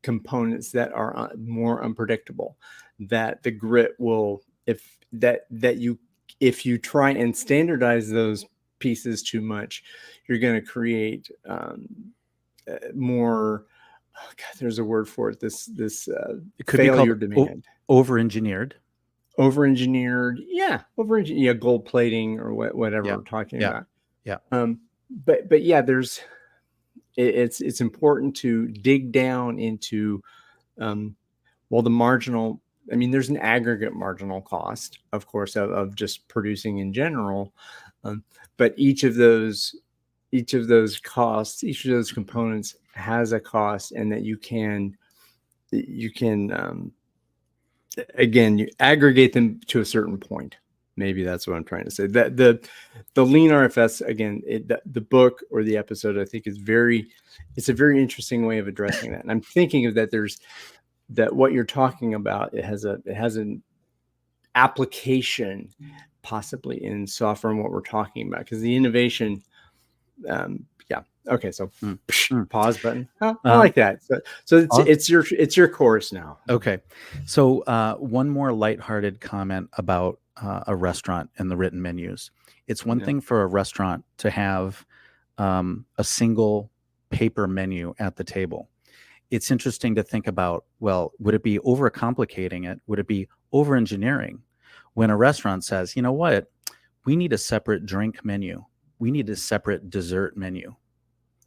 components that are more unpredictable, that the grit will, if you try and standardize those pieces too much, you're going to create more, oh God, there's a word for it, this It could be called failure demand. over-engineered. Yeah, gold plating or whatever Yeah. we're talking Yeah. about. Yeah. But yeah, it's important to dig down into, um, well, the marginal. I mean, there's an aggregate marginal cost, of course, of just producing in general, but each of those components has a cost, and that you can again, you aggregate them to a certain point. Maybe that's what I'm trying to say. That the lean RFS, again, the book or the episode, I think it's a very interesting way of addressing that. And I'm thinking of that what you're talking about, it has an application possibly in software and what we're talking about, because the innovation, yeah. Okay, so Mm. Mm. pause button. I Um, like that. So aw- it's your course now. okay. So one more lighthearted comment about a restaurant and the written menus. It's one Yeah. thing for a restaurant to have a single paper menu at the table. It's interesting to think about, well, would it be overcomplicating it? Would it be over engineering when a restaurant says, you know what, we need a separate drink menu, we need a separate dessert menu?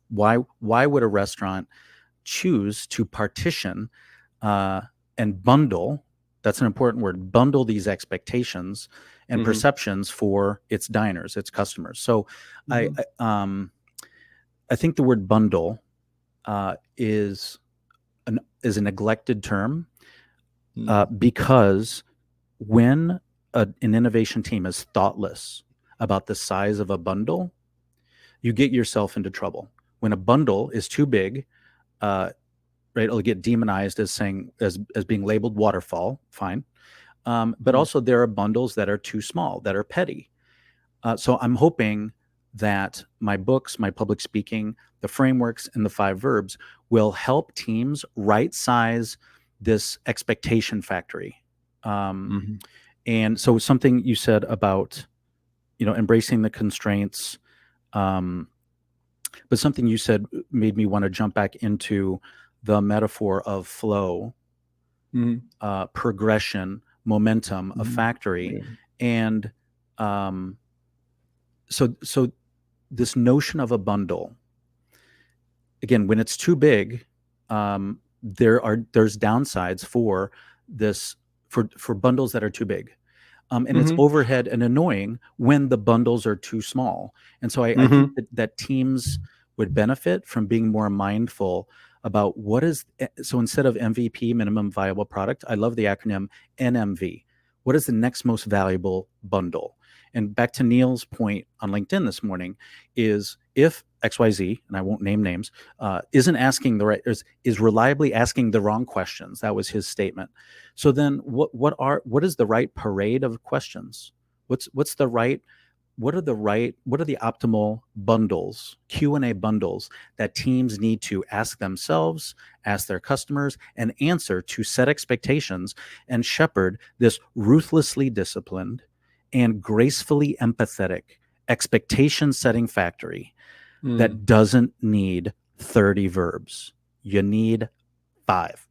Why would a restaurant choose to partition uh, and bundle? That's an important word. Bundle these expectations and Mm-hmm. perceptions for its diners, its customers. So, I Mm-hmm. I think the word bundle is a neglected term because when an innovation team is thoughtless about the size of a bundle, you get yourself into trouble. When a bundle is too big, uh, right, it'll get demonized as saying as being labeled waterfall. Fine, but Mm-hmm. also there are bundles that are too small, that are petty. So I'm hoping that my books, my public speaking, the frameworks, and the 5 verbs will help teams right size this expectation factory. Mm-hmm. And so something you said about, embracing the constraints, um, but something you said made me want to jump back into the metaphor of flow, Mm-hmm. progression, momentum, a Mm-hmm. factory. Yeah. And um, so this notion of a bundle, again, when it's too big, there's downsides for this, for bundles that are too big. And it's Mm-hmm. overhead and annoying when the bundles are too small. And so I think Mm-hmm. that teams would benefit from being more mindful about what is, so instead of MVP, minimum viable product, I love the acronym NMV. What is the next most valuable bundle? And back to Neil's point on LinkedIn this morning is, if XYZ, and I won't name names, isn't asking the right, is reliably asking the wrong questions. That was his statement. So then what is the right parade of questions? What's the right, what are the optimal bundles, Q&A bundles, that teams need to ask themselves, ask their customers, and answer to set expectations and shepherd this ruthlessly disciplined and gracefully empathetic expectation setting factory Mm. that doesn't need 30 verbs. You need 5.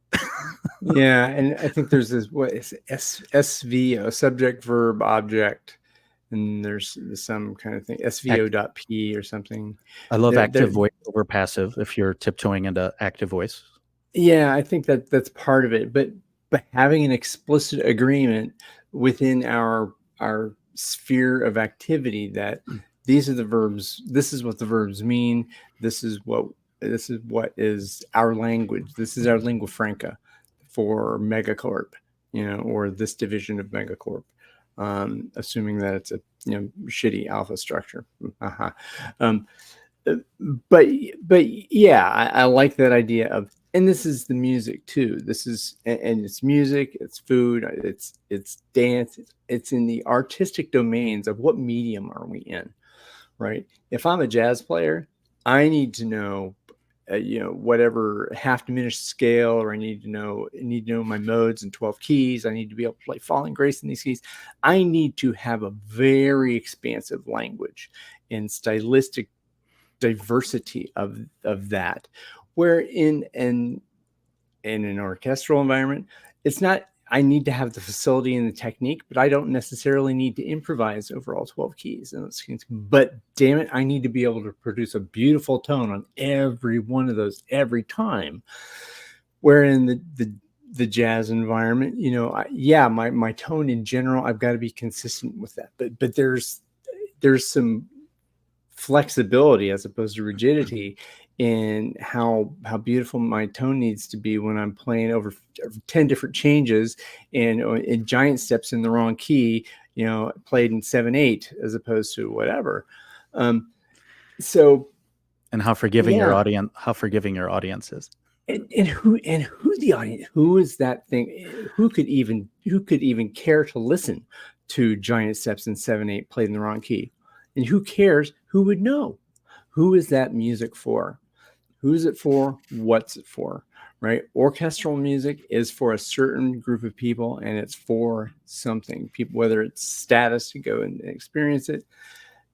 Yeah, and I think there's this, what is it? SVO, subject, verb, object, and there's some kind of thing, SVO.P or something. I love There, active voice over passive if you're tiptoeing into active voice. yeah, I think that that's part of it, but having an explicit agreement within our sphere of activity that these are the verbs, this is what the verbs mean, this is what is our language, this is our lingua franca for Megacorp, or this division of Megacorp, assuming that it's a shitty alpha structure. Uh-huh. Um, but yeah, I like that idea of, and this is the music too. This is, and it's music, it's food, it's dance, it's in the artistic domains of what medium are we in, right? If I'm a jazz player, I need to know, whatever half diminished scale, or I need to know my modes and 12 keys. I need to be able to play Falling Grace in these keys. I need to have a very expansive language and stylistic diversity of that, where in an orchestral environment, it's not, I need to have the facility and the technique, but I don't necessarily need to improvise over all 12 keys. But damn it, I need to be able to produce a beautiful tone on every one of those every time. Where in the jazz environment, my tone in general, I've got to be consistent with that. But there's some flexibility as opposed to rigidity in how beautiful my tone needs to be when I'm playing over 10 different changes and in giant steps in the wrong key, played in 7/8 as opposed to whatever. So And yeah, how forgiving your audience is. and who the audience, who is that thing, who could even care to listen to giant steps in 7/8 played in the wrong key, and who cares, who would know, who is that music for, who's it for, what's it for, right? Orchestral music is for a certain group of people, and it's for something, people, whether it's status to go and experience it.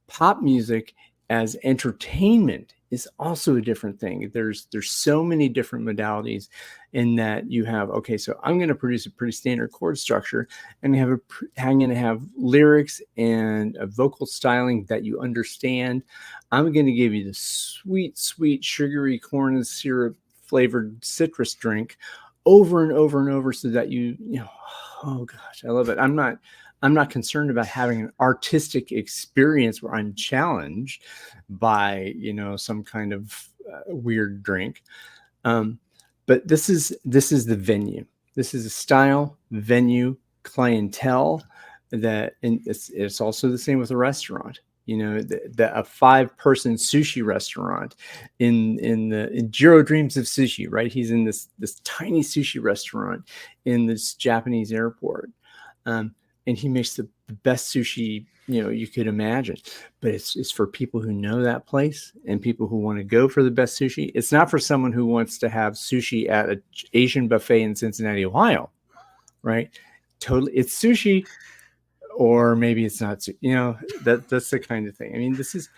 Pop music as entertainment is also a different thing. There's so many different modalities in that you have, okay, so I'm going to produce a pretty standard chord structure, and I'm going to have lyrics and a vocal styling that you understand. I'm going to give you the sweet, sweet, sugary corn and syrup flavored citrus drink over and over and over, so that oh gosh, I love it. I'm not concerned about having an artistic experience where I'm challenged by, some kind of weird drink. Um, but this is the venue. This is a style, venue, clientele that, and it's also the same with a restaurant. A 5-person sushi restaurant in Jiro dreams of sushi, right? He's in this tiny sushi restaurant in this Japanese airport. Um, and he makes the best sushi you could imagine. But it's for people who know that place and people who want to go for the best sushi. It's not for someone who wants to have sushi at an Asian buffet in Cincinnati, Ohio, right? Totally, it's sushi, or maybe it's not. That's the kind of thing. I mean, this is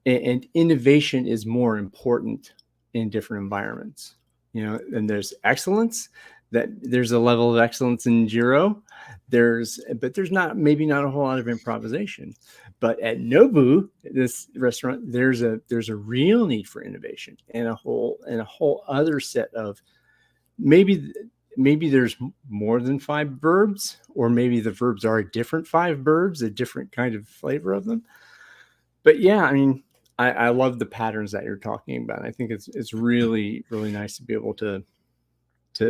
and innovation is more important in different environments. And there's excellence. That there's a level of excellence in Jiro. But there's maybe not a whole lot of improvisation. But at Nobu, this restaurant, there's a real need for innovation and a whole other set of maybe there's more than 5 verbs, or maybe the verbs are a different 5 verbs, a different kind of flavor of them. But yeah, I mean, I love the patterns that you're talking about. I think it's really, really nice to be able to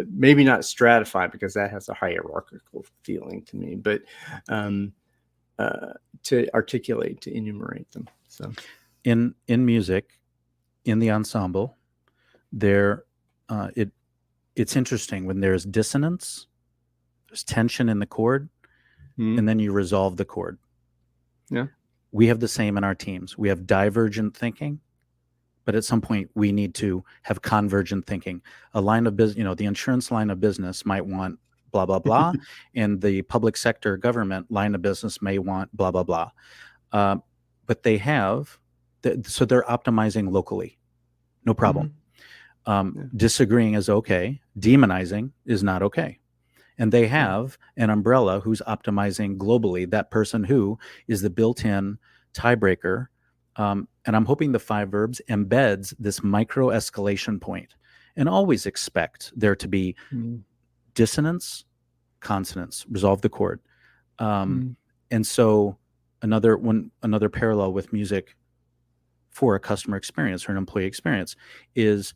maybe not stratify, because that has a hierarchical feeling to me, but to articulate, to enumerate them. So in music, in the ensemble, it's interesting when there's dissonance, there's tension in the chord, and then you resolve the chord. Yeah. We have the same in our teams. We have divergent thinking, but at some point we need to have convergent thinking. A line of business, the insurance line of business might want blah, blah, blah, and the public sector government line of business may want blah, blah, blah. But they have, so they're optimizing locally. No problem. Disagreeing is okay. Demonizing is not okay. And they have an umbrella who's optimizing globally, that person who is the built-in tiebreaker. And I'm hoping the 5 verbs embeds this micro escalation point, and always expect there to be dissonance, consonance, resolve the chord. And so another parallel with music for a customer experience or an employee experience is,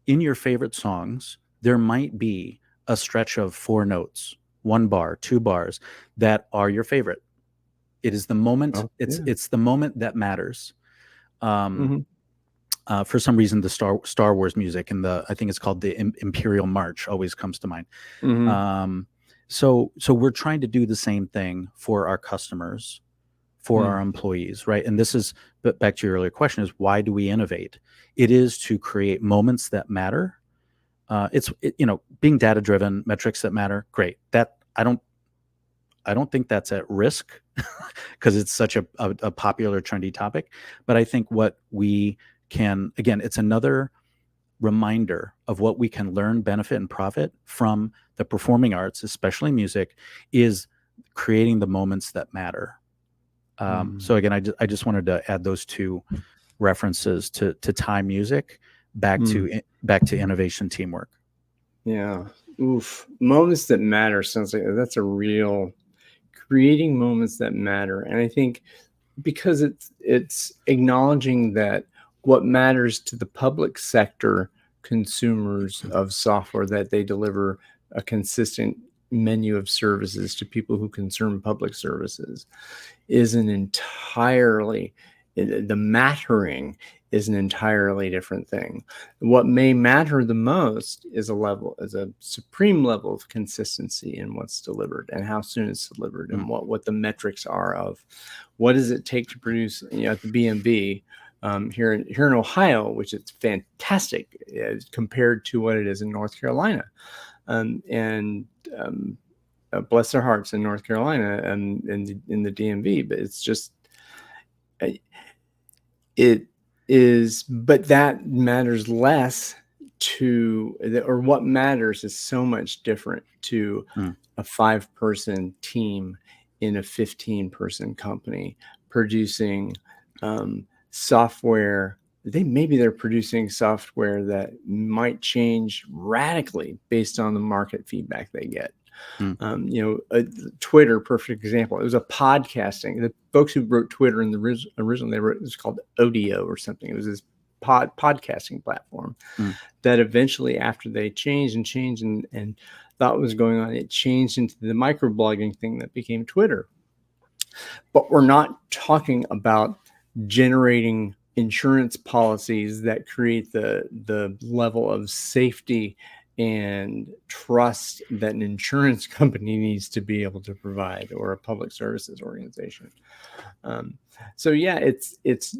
in your favorite songs, there might be a stretch of 4 notes, 1 bar, 2 bars that are your favorite. It is the moment. It's the moment that matters. For some reason, the Star Wars music and I think it's called the Imperial March always comes to mind. So we're trying to do the same thing for our customers, for our employees, right? And this is, but back to your earlier question, is why do we innovate? It is to create moments that matter. It's being data driven, metrics that matter. Great. That I don't think that's at risk because it's such a popular, trendy topic. But I think what we can, again, it's another reminder of what we can learn, benefit, and profit from the performing arts, especially music, is creating the moments that matter. So again, I just wanted to add those 2 references to tie music back to innovation teamwork. Yeah. Oof. Moments that matter sounds like that's a real creating moments that matter. And I think because it's acknowledging that what matters to the public sector consumers of software, that they deliver a consistent menu of services to people who consume public services, is the mattering is an entirely different thing. What may matter the most is a supreme level of consistency in what's delivered and how soon it's delivered, and what the metrics are of what does it take to produce at the BMV here in Ohio, which is fantastic compared to what it is in North Carolina, and bless their hearts in North Carolina and in the DMV, but it's just but that matters less or what matters is so much different to a 5-person team in a 15-person company producing software. They're producing software that might change radically based on the market feedback they get. Twitter, perfect example. It was a podcasting. The folks who wrote Twitter in the original, it was called Odeo or something. It was this podcasting platform that eventually, after they changed and thought what was going on, it changed into the microblogging thing that became Twitter. But we're not talking about generating insurance policies that create the level of safety and trust that an insurance company needs to be able to provide, or a public services organization. So yeah, it's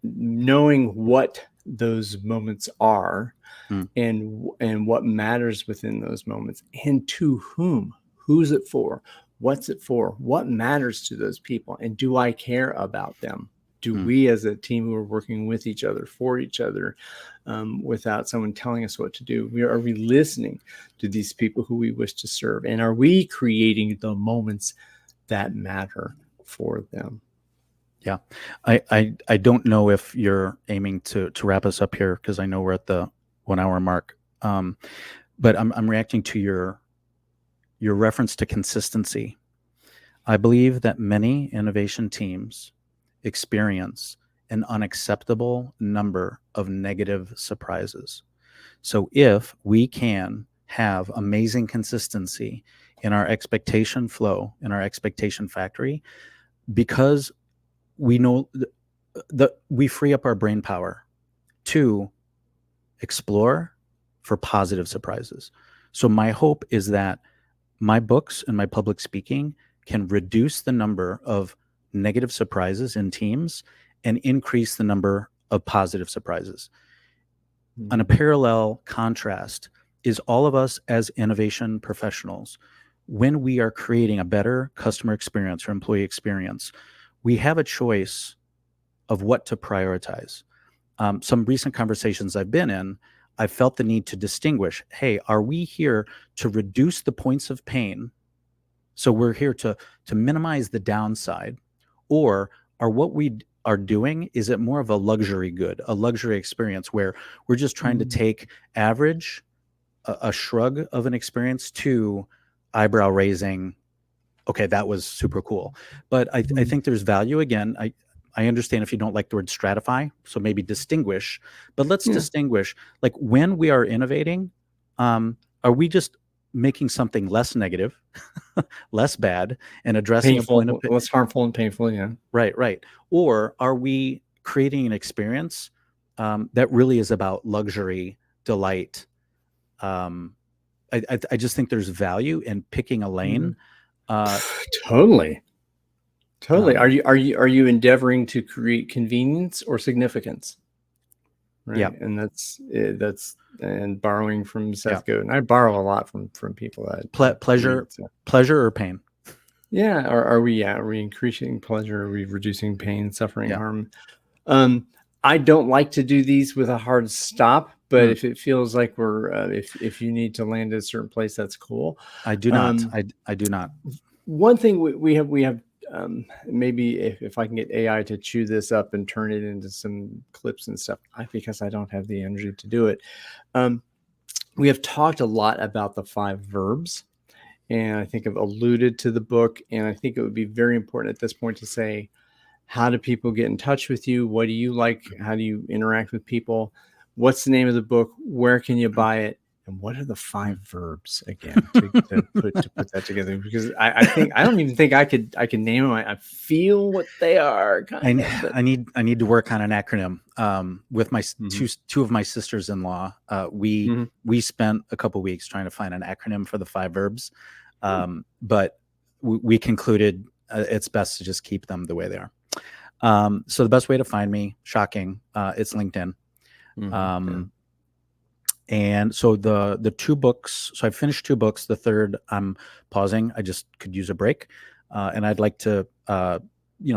knowing what those moments are, Mm. and what matters within those moments, and to whom. Who's it for? What's it for? What matters to those people? And do I care about them? Do Mm. we, as a team who are working with each other, for each other, without someone telling us what to do, are we listening to these people who we wish to serve? And are we creating the moments that matter for them? Yeah. I don't know if you're aiming to wrap us up here, because I know we're at the 1 hour mark. But I'm reacting to your reference to consistency. I believe that many innovation teams experience an unacceptable number of negative surprises. So if we can have amazing consistency in our expectation flow, in our expectation factory, because we know that we free up our brain power to explore for positive surprises. So my hope is that my books and my public speaking can reduce the number of negative surprises in teams and increase the number of positive surprises. On a parallel contrast is all of us as innovation professionals. When we are creating a better customer experience or employee experience, we have a choice of what to prioritize. Some recent conversations I've been in, I felt the need to distinguish, hey, are we here to reduce the points of pain? So we're here to minimize the downside, or are what we are doing, is it more of a luxury good, a luxury experience where we're just trying to take average, a shrug of an experience, to eyebrow raising, okay, that was super cool. But I think there's value. Again, I understand if you don't like the word stratify, so maybe distinguish, but let's distinguish, like, when we are innovating, are we just making something less negative, less bad, and addressing a point of painful, less harmful and painful. Yeah. right. Or are we creating an experience that really is about luxury, delight? I just think there's value in picking a lane. Totally. Totally. Um, Are you endeavoring to create convenience or significance? Right. yeah. And that's and borrowing from Yeah. Seth Godin. I borrow a lot from people that Pleasure, read, so. pleasure or pain? Yeah. Are we increasing pleasure? Are we reducing pain, suffering, Yeah. harm? I don't like to do these with a hard stop, but if it feels like we're if you need to land at a certain place, that's cool. I do not. I do not. One thing we have maybe if I can get AI to chew this up and turn it into some clips and stuff, because I don't have the energy to do it. We have talked a lot about the 5 verbs, and I think I've alluded to the book, and I think it would be very important at this point to say, how do people get in touch with you? What do you like? How do you interact with people? What's the name of the book? Where can you buy it? And what are the 5 verbs again to put that together? Because I think I don't even think I can name them. I feel what they are kind of. But I need to work on an acronym. With my Mhm. two of my sisters-in-law, we spent a couple weeks trying to find an acronym for the 5 verbs, but we concluded it's best to just keep them the way they are. So the best way to find me, shocking, it's LinkedIn. And so the 2 books, so I finished 2 books. The third, I'm pausing. I just could use a break. And I'd like to,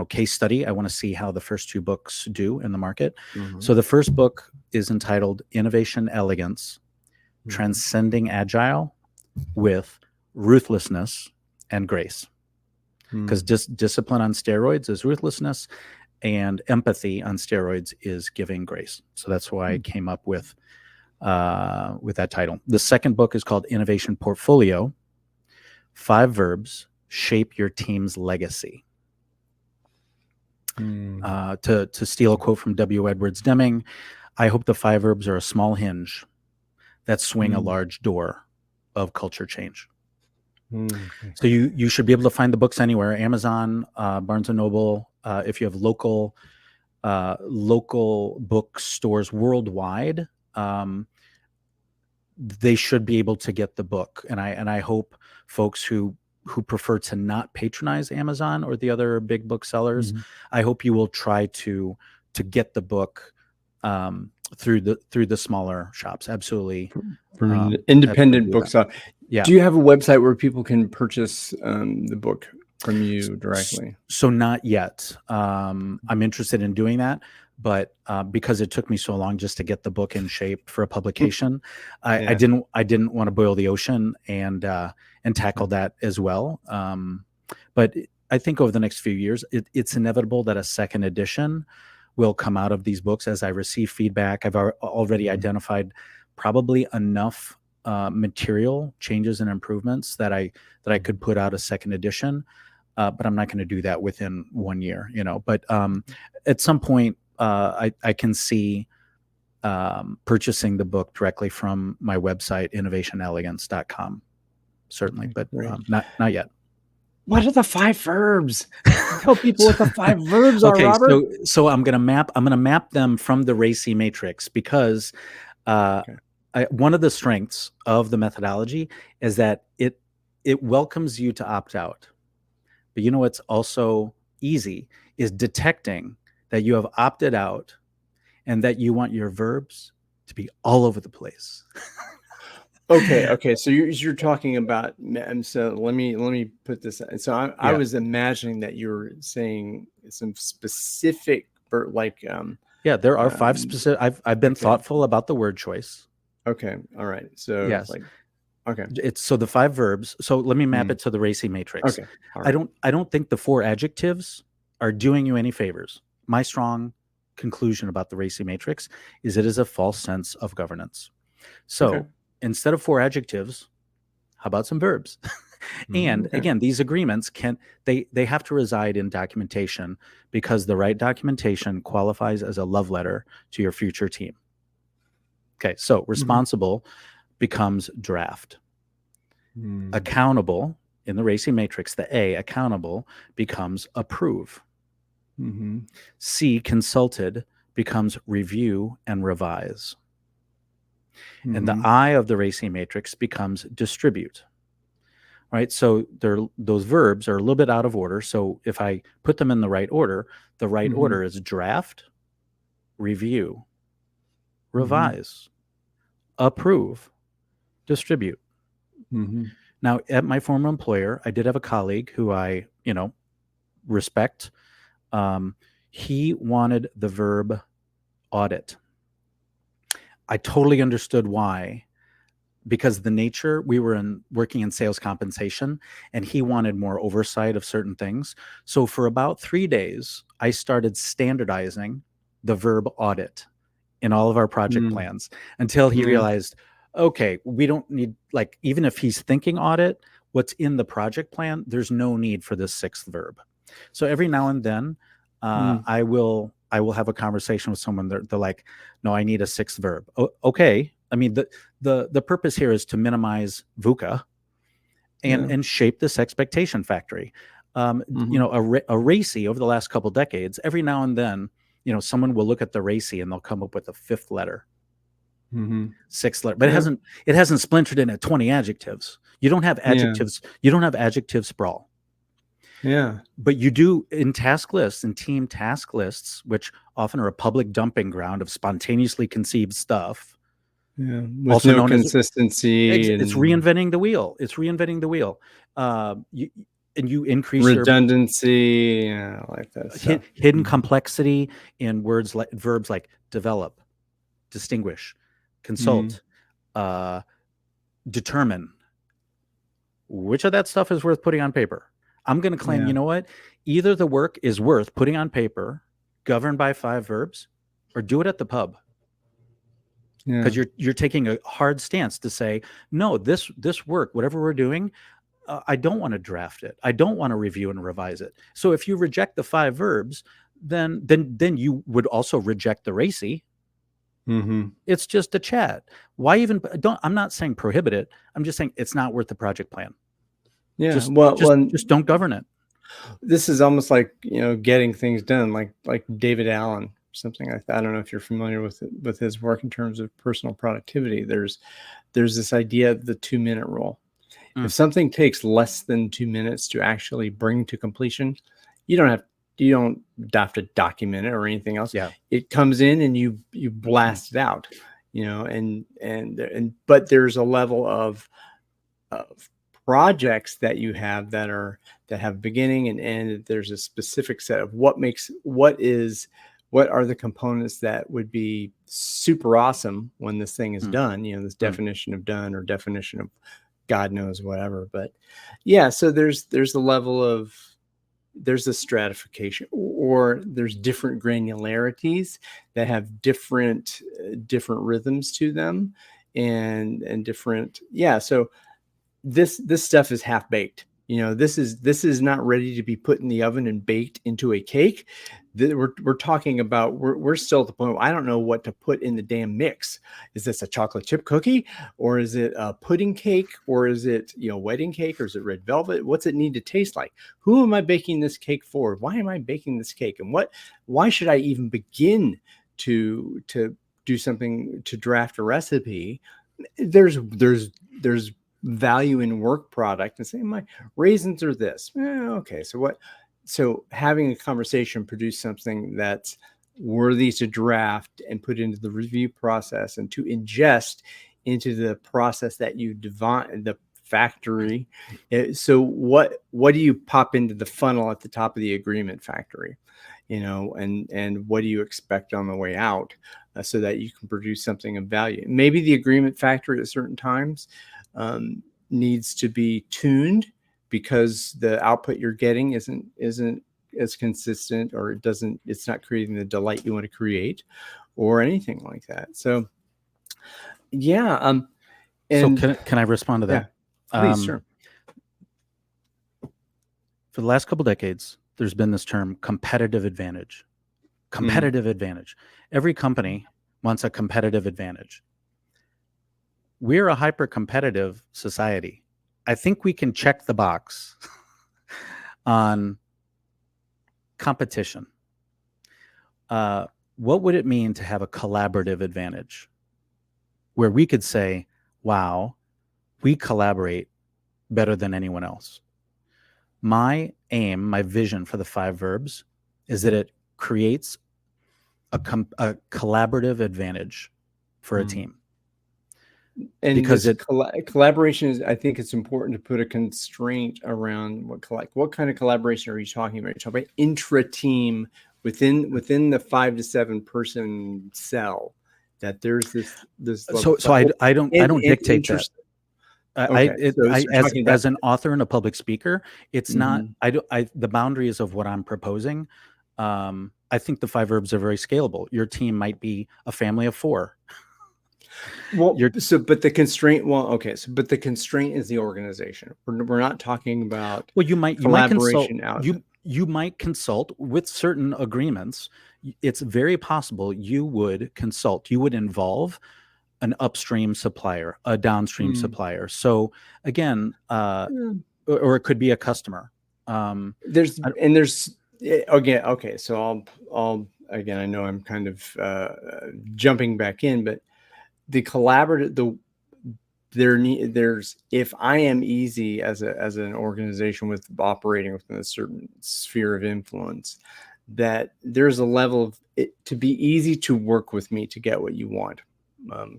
case study. I want to see how the first 2 books do in the market. So the first book is entitled Innovation Elegance, Transcending Agile with Ruthlessness and Grace. Because discipline on steroids is ruthlessness, and empathy on steroids is giving grace. So that's why I came up with that title. The second book is called Innovation Portfolio, 5 verbs shape your team's legacy. To steal a quote from W. Edwards Deming, I hope the 5 verbs are a small hinge that swing a large door of culture change. So you should be able to find the books anywhere: Amazon, Barnes and Noble. If you have local bookstores worldwide, they should be able to get the book. And I hope folks who prefer to not patronize Amazon or the other big booksellers, I hope you will try to get the book through the smaller shops. Absolutely. From an independent absolutely do that. bookstore. Yeah. Do you have a website where people can purchase the book from you directly? So not yet. I'm interested in doing that, but because it took me so long just to get the book in shape for a publication, I didn't want to boil the ocean and tackle that as well. But I think over the next few years, it's inevitable that a second edition will come out of these books as I receive feedback. I've already identified probably enough material changes and improvements that I could put out a second edition. But I'm not going to do that within 1 year, But at some point, I can see purchasing the book directly from my website, innovationelegance.com. Certainly, but not yet. What are the 5 verbs? Tell people what the 5 verbs are, Robert. So I'm gonna map them from the RACI matrix because one of the strengths of the methodology is that it welcomes you to opt out. But you know what's also easy is detecting that you have opted out and that you want your verbs to be all over the place. Okay. So you're talking about. So let me put this. So I was imagining that you were saying some specific, like. There are 5 specific. I've been thoughtful about the word choice. Okay. All right. So yes. Okay. It's so the 5 verbs. So let me map it to the RACI matrix. Okay. Right. I don't think the 4 adjectives are doing you any favors. My strong conclusion about the RACI matrix is it is a false sense of governance. So instead of 4 adjectives, how about some verbs? And again, these agreements they have to reside in documentation because the right documentation qualifies as a love letter to your future team. Okay, so responsible becomes draft. Accountable in the RACI matrix, the A, accountable, becomes approve. C, consulted, becomes review and revise. And the I of the RACI matrix becomes distribute. Right? So those verbs are a little bit out of order. So if I put them in the right order, the right order is draft, review, revise, approve, distribute. Now, at my former employer, I did have a colleague who I, respect. He wanted the verb audit. I totally understood why, because the nature, we were working in sales compensation, and he wanted more oversight of certain things. So for about 3 days, I started standardizing the verb audit in all of our project plans until he realized, okay, we don't need, even if he's thinking audit, what's in the project plan, there's no need for this 6th verb. So every now and then, I will have a conversation with someone. They're like, no, I need a 6th verb. Okay. I mean, the purpose here is to minimize VUCA and shape this expectation factory. A RACI over the last couple decades, every now and then, someone will look at the RACI and they'll come up with a 5th letter. 6th letter, but it hasn't splintered into 20 adjectives. You don't have adjectives. You don't have adjective sprawl. Yeah. But you do in task lists and team task lists, which often are a public dumping ground of spontaneously conceived stuff. Yeah. With also no consistency. It's reinventing the wheel. It's reinventing the wheel. You increase redundancy. I like that. Hidden complexity in verbs like develop, distinguish, consult, determine. Which of that stuff is worth putting on paper? I'm going to claim, you know what? Either the work is worth putting on paper, governed by 5 verbs, or do it at the pub. Because you're taking a hard stance to say, no, this work, whatever we're doing, I don't want to draft it. I don't want to review and revise it. So if you reject the 5 verbs, then you would also reject the RACI. It's just a chat. Why even I'm not saying prohibit it. I'm just saying it's not worth the project plan. Yeah. Just don't govern it. This is almost like, getting things done, like David Allen. something like that. I don't know if you're familiar with his work in terms of personal productivity. There's this idea of the 2-minute rule. If something takes less than 2 minutes to actually bring to completion, you don't have to document it or anything else. Yeah. It comes in and you blast it out, but there's a level of projects that you have that have beginning and end. There's a specific set of what are the components that would be super awesome when this thing is done, this definition of done or definition of God knows whatever. But yeah, so there's a level of, there's a stratification, or there's different granularities that have different rhythms to them, and different. Yeah. So this stuff is half baked. This is not ready to be put in the oven and baked into a cake. We're talking about, we're still at the point where I don't know what to put in the damn mix. Is this a chocolate chip cookie, or is it a pudding cake, or is it wedding cake, or is it red velvet? What's it need to taste like? Who am I baking this cake for? Why am I baking this cake? And why should I even begin to do something, to draft a recipe? There's value in work product and saying my raisins are this. Okay, so having a conversation produce something that's worthy to draft and put into the review process and to ingest into the process that you divine the factory. So what do you pop into the funnel at the top of the agreement factory, and what do you expect on the way out, so that you can produce something of value? Maybe the agreement factory at certain times needs to be tuned because the output you're getting isn't as consistent, or it's not creating the delight you want to create, or anything like that. So yeah. And so can I respond to that? Yeah, please. Sure. For the last couple decades, there's been this term competitive advantage. Advantage. Every company wants a competitive advantage. We're a hyper-competitive society. I think we can check the box on competition. What would it mean to have a collaborative advantage where we could say, wow, we collaborate better than anyone else? My aim, my vision for the 5 verbs is that it creates a collaborative advantage for a team. And because collaboration is, I think it's important to put a constraint around what kind of collaboration are you talking about? You're talking about intra-team within the 5 to 7 person cell, that there's this so I don't dictate that. As an author and a public speaker, it's not, the boundaries of what I'm proposing. I think the 5 verbs are very scalable. Your team might be a family of 4. Well, but the constraint, but the constraint is the organization. We're not talking about, you might consult. You might consult with certain agreements. It's very possible you would consult. You would involve an upstream supplier, a downstream supplier. So again, or it could be a customer. Okay. So I'll again, I know I'm kind of jumping back in, but the collaborative, there's, if I am easy as an organization with operating within a certain sphere of influence, that there's a level of it to be easy to work with me to get what you want,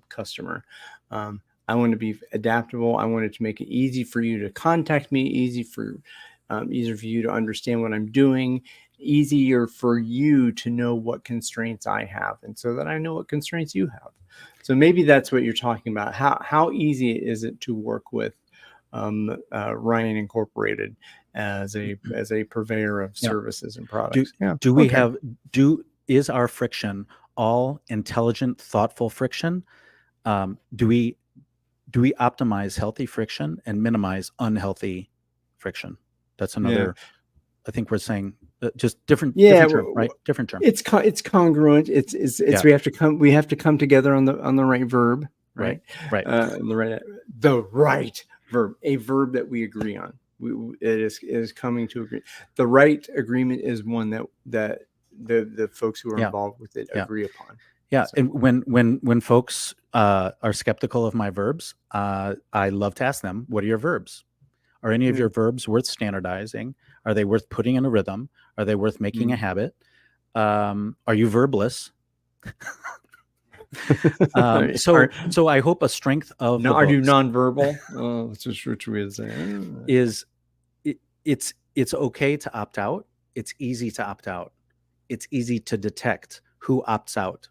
customer. I want to be adaptable. I wanted to make it easy for you to contact me, easier for you to understand what I'm doing, easier for you to know what constraints I have, and so that I know what constraints you have. So maybe that's what you're talking about. How easy is it to work with Ryan Incorporated as a purveyor of services and products? Is our friction all intelligent, thoughtful friction? Do we optimize healthy friction and minimize unhealthy friction? That's another. I think we're saying just different term, right? Different term. It's congruent. It's we have to come together on the right verb, right? Right. The right verb, a verb that we agree on. It is coming to agree. The right agreement is one that the folks who are Yeah. involved with it Yeah. agree upon. Yeah. So, And when folks are skeptical of my verbs, I love to ask them, what are your verbs? Are any of your verbs worth standardizing? Are they worth putting in a rhythm? Are they worth making a habit? Are you verbless? So I hope a strength of the are you books nonverbal? That's just which we would say. is it's okay to opt out. It's easy to opt out. It's easy to detect who opts out,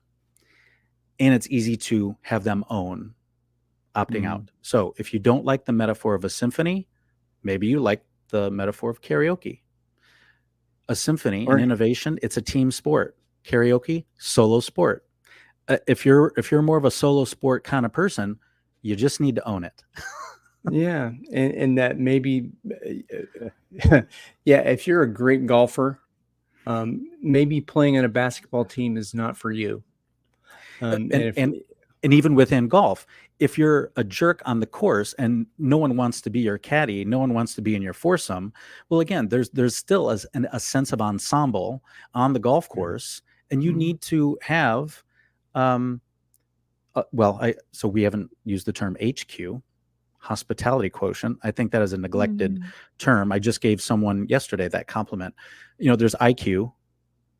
and it's easy to have them own opting out. So if you don't like the metaphor of a symphony, maybe you like the metaphor of karaoke. A symphony, an innovation, it's a team sport. Karaoke, solo sport. If you're more of a solo sport kind of person, you just need to own it. Yeah, and that maybe, yeah, if you're a great golfer, maybe playing on a basketball team is not for you. And and if and and even within golf, if you're a jerk on the course and no one wants to be your caddy, no one wants to be in your foursome, well, again, there's still a sense of ensemble on the golf course, and you need to have, so we haven't used the term HQ, hospitality quotient. I think that is a neglected term. I just gave someone yesterday that compliment. There's IQ,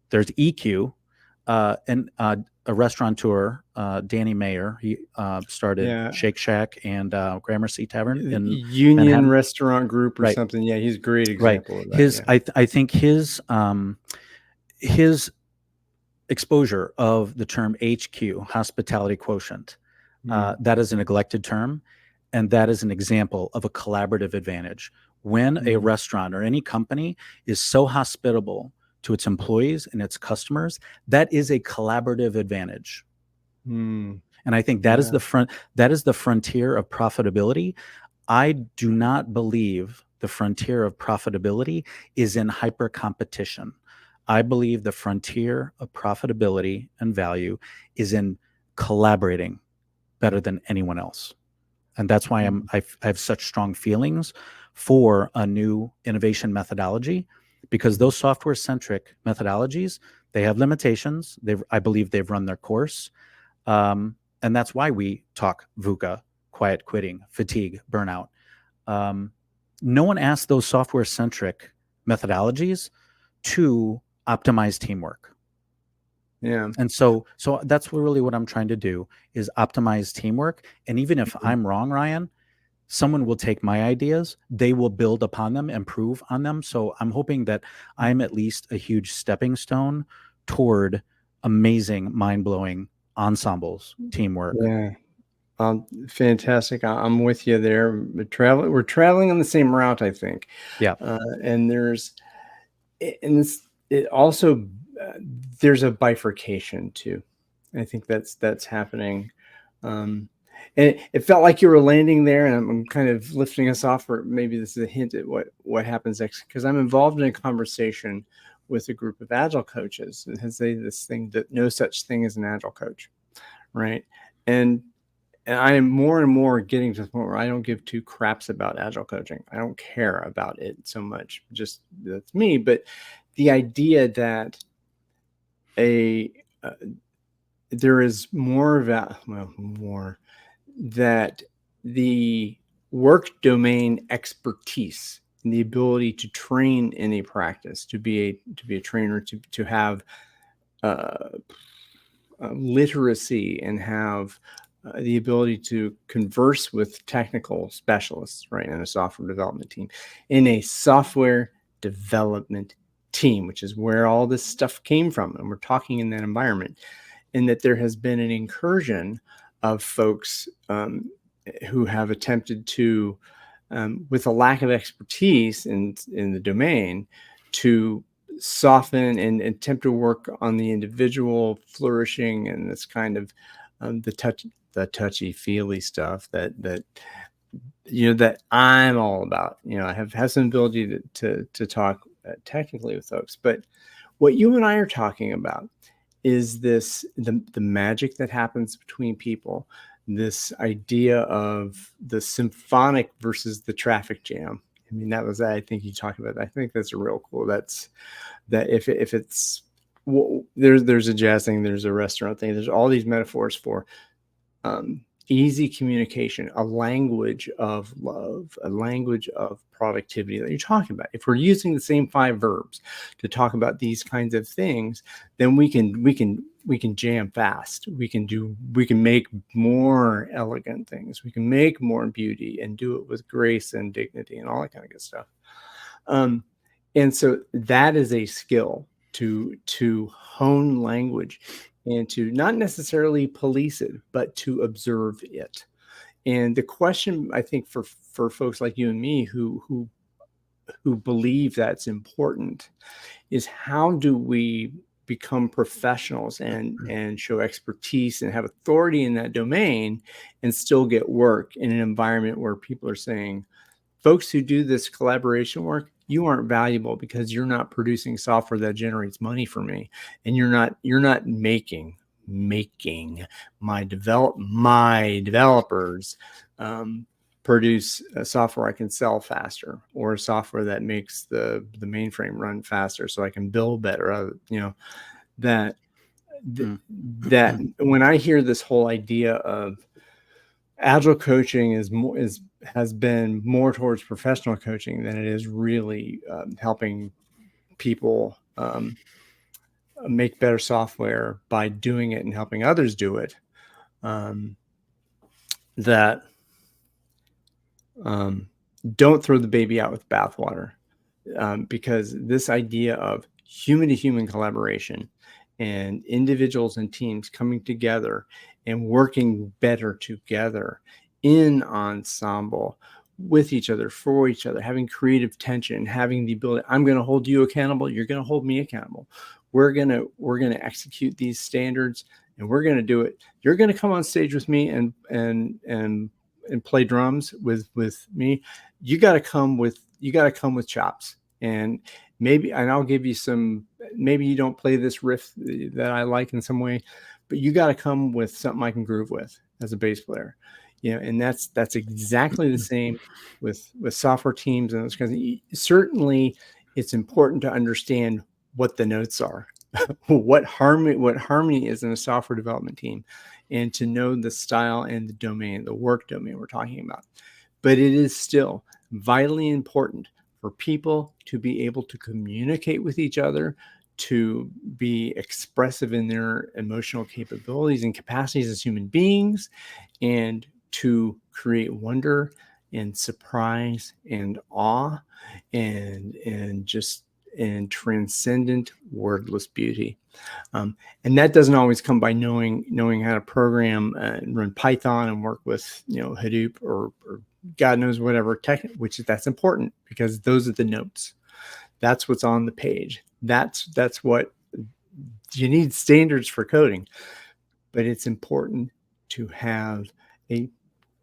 there's EQ, and a restaurateur, Danny Mayer. He started Shake Shack and Gramercy Tavern in Union Manhattan. Restaurant Group or Right. something. Yeah, he's a great Right. example of that. I think his exposure of the term HQ, hospitality quotient, that is a neglected term, and that is an example of a collaborative advantage. When a restaurant or any company is so hospitable to its employees and its customers, that is a collaborative advantage. And I think that is the frontier of profitability. I do not believe the frontier of profitability is in hyper competition. I believe the frontier of profitability and value is in collaborating better than anyone else. And that's why I have such strong feelings for a new innovation methodology, because those software-centric methodologies, they have limitations. I believe they've run their course. And that's why we talk VUCA, quiet quitting, fatigue, burnout. No one asked those software-centric methodologies to optimize teamwork. Yeah. And so that's really what I'm trying to do, is optimize teamwork. And even if I'm wrong, Ryan, someone will take my ideas, they will build upon them, improve on them. So I'm hoping that I'm at least a huge stepping stone toward amazing, mind-blowing ensembles, teamwork. Yeah. Fantastic. I'm with you there. We're traveling on the same route, I think. Yeah. And it also, there's a bifurcation too. I think that's happening. And it felt like you were landing there, and I'm kind of lifting us off, or maybe this is a hint at what happens next, because I'm involved in a conversation with a group of agile coaches, and has this thing that no such thing as an agile coach, right? And I am more and more getting to the point where I don't give two craps about agile coaching. I don't care about it so much. Just that's me. But the idea that there is more that the work domain expertise and the ability to train in a practice, to be a trainer, to have literacy, and have the ability to converse with technical specialists, right, in a software development team, which is where all this stuff came from. And we're talking in that environment, and that there has been an incursion of folks who have attempted to, with a lack of expertise in the domain, to soften and attempt to work on the individual flourishing, and this kind of the touchy feely stuff that that I'm all about. I have some ability to talk technically with folks, but what you and I are talking about is the magic that happens between people, this idea of the symphonic versus the traffic jam. I mean, that was, I think you talked about. I think that's real cool. That if it's there's a jazz thing, there's a restaurant thing, there's all these metaphors for easy communication, a language of love, a language of productivity that you're talking about. If we're using the same 5 verbs to talk about these kinds of things, then we can jam fast. We can make more elegant things. We can make more beauty and do it with grace and dignity and all that kind of good stuff. And so that is a skill to hone language and to not necessarily police it, but to observe it. And the question, I think, for folks like you and me who believe that's important, is how do we become professionals and show expertise and have authority in that domain and still get work in an environment where people are saying, folks who do this collaboration work, you aren't valuable because you're not producing software that generates money for me, and you're not making my developers produce a software I can sell faster, or software that makes the mainframe run faster so I can build better. That when I hear this whole idea of agile coaching has been more towards professional coaching than it is really helping people make better software by doing it and helping others do it. Don't throw the baby out with bathwater, because this idea of human to human collaboration and individuals and teams coming together and working better together in ensemble with each other, for each other, having creative tension, having the ability, I'm going to hold you accountable, you're going to hold me accountable. We're going to execute these standards, and we're going to do it. You're going to come on stage with me and play drums with me. You got to come with chops. And I'll give you some, maybe you don't play this riff that I like in some way, but you got to come with something I can groove with as a bass player. And that's exactly the same with software teams and those kinds of. Certainly it's important to understand what the notes are, what harmony is in a software development team, and to know the style and the domain, the work domain we're talking about. But it is still vitally important for people to be able to communicate with each other, to be expressive in their emotional capabilities and capacities as human beings, and to create wonder and surprise and awe and transcendent wordless beauty. And that doesn't always come by knowing how to program and run Python and work with Hadoop or God knows whatever that's important, because those are the notes. That's what's on the page. That's what you need. Standards for coding, but it's important to have a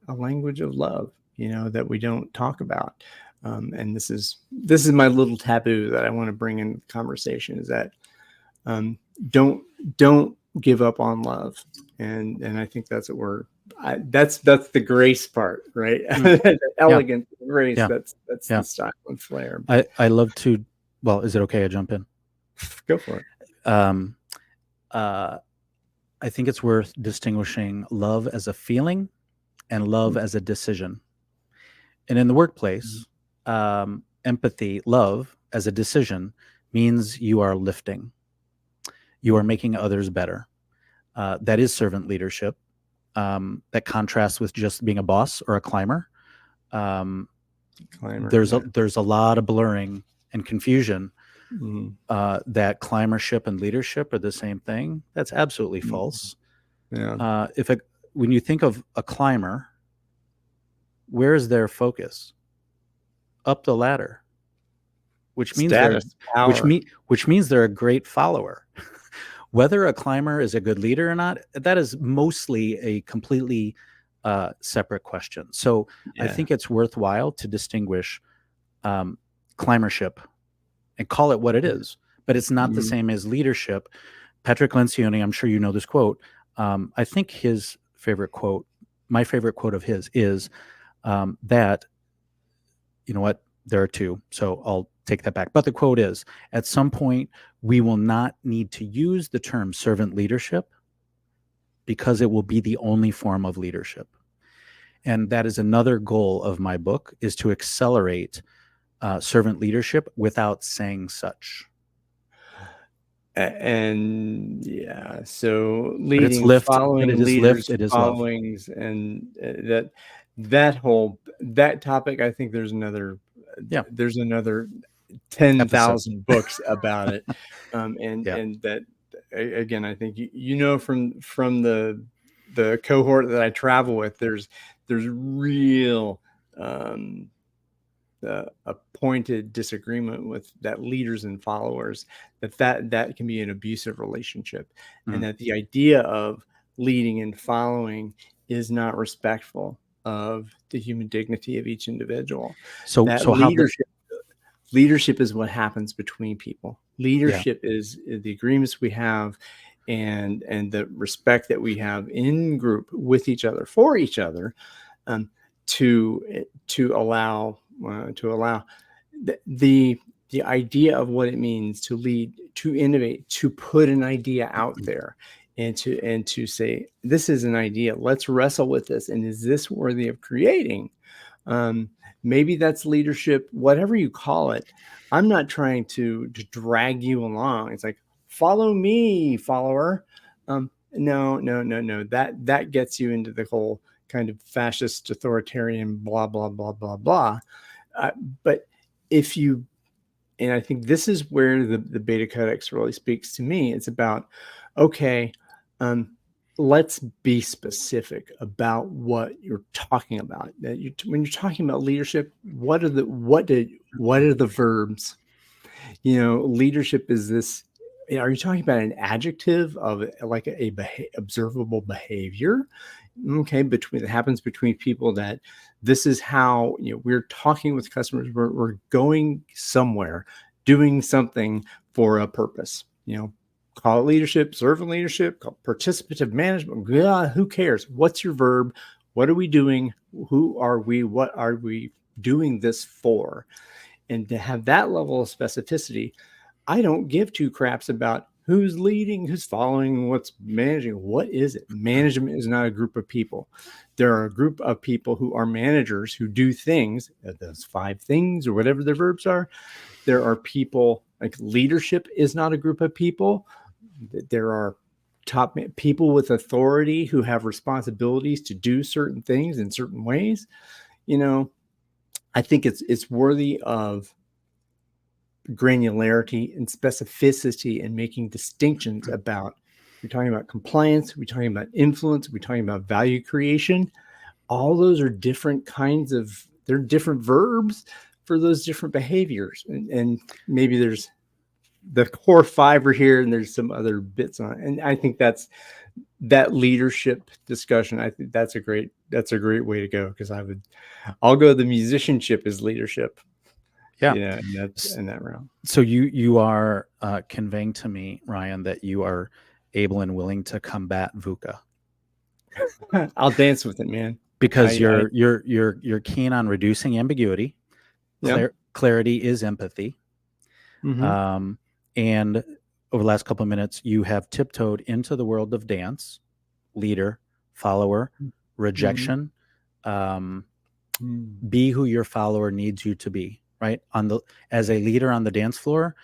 language of love, that we don't talk about. And this is my little taboo that I want to bring in conversation, is that don't give up on love. And I think that's what that's the grace part, right? Elegant grace. Yeah. That's the style and flair. I love to. Well, is it okay I jump in? Go for it. I think it's worth distinguishing love as a feeling and love as a decision. And in the workplace, empathy, love as a decision means you are lifting. You are making others better. That is servant leadership. That contrasts with just being a boss or a climber. There's a lot of blurring and confusion. That climbiership and leadership are the same thing. That's absolutely false. Yeah. When you think of a climber, where is their focus? Up the ladder, which means they're a great follower. Whether a climber is a good leader or not, that is mostly a completely separate question. So I think it's worthwhile to distinguish climbership and call it what it is, but it's not the same as leadership. Patrick Lencioni, I'm sure you know this quote. I think my favorite quote of his is that, you know what, there are two, so I'll take that back. But the quote is, at some point, we will not need to use the term servant leadership because it will be the only form of leadership. And that is another goal of my book, is to accelerate servant leadership without saying such. And yeah, so But it's leading, lift, but it following is leaders, lift, it is love. followings, and that topic, I think Yeah. there's another Episode. 10,000 books about it. And Yeah. that again, I think from the cohort that I travel with, there's real a pointed disagreement with that leaders and followers, that can be an abusive relationship, and that the idea of leading and following is not respectful of the human dignity of each individual. So That how the leadership is what happens between people. yeah. Leadership is the agreements we have, and the respect that we have in group with each other, for each other, to allow the idea of what it means to lead, to innovate, to put an idea out there, and to say, this is an idea, let's wrestle with this, and is this worthy of creating? Maybe that's leadership, whatever you call it. I'm not trying to drag you along. It's like, follow me, follower. No. That gets you into the whole kind of fascist, authoritarian, blah, blah, blah, blah, blah. But if you, and I think this is where the Beta Codex really speaks to me. It's about, okay, let's be specific about what you're talking about. When you're talking about leadership, what are the verbs? Leadership is this. Are you talking about an adjective of like observable behavior? Okay, that happens between people, that this is how we're talking with customers. We're going somewhere, doing something for a purpose. Call it leadership, servant leadership, call it participative management. Yeah, who cares? What's your verb? What are we doing? Who are we? What are we doing this for? And to have that level of specificity, I don't give two craps about who's leading, who's following, what's managing. What is it? Management is not a group of people. There are a group of people who are managers, who do things, those 5 things or whatever their verbs are. There are people, like leadership is not a group of people. There are top people with authority who have responsibilities to do certain things in certain ways. I think it's worthy of granularity and specificity, and making distinctions about, we're talking about compliance, we're talking about influence, we're talking about value creation. All those are different kinds of, they're different verbs for those different behaviors. And maybe there's the core 5 are here, and there's some other bits on it. And I think that's that leadership discussion. I think that's a great way to go, because I'll go, the musicianship is leadership. Yeah. And that's in that realm. So you are conveying to me, Ryan, that you are able and willing to combat VUCA. I'll dance with it, man. Because you're keen on reducing ambiguity. Clarity is empathy. Mm-hmm. And over the last couple of minutes, you have tiptoed into the world of dance, leader, follower, rejection. Be who your follower needs you to be. Right? As a leader on the dance floor,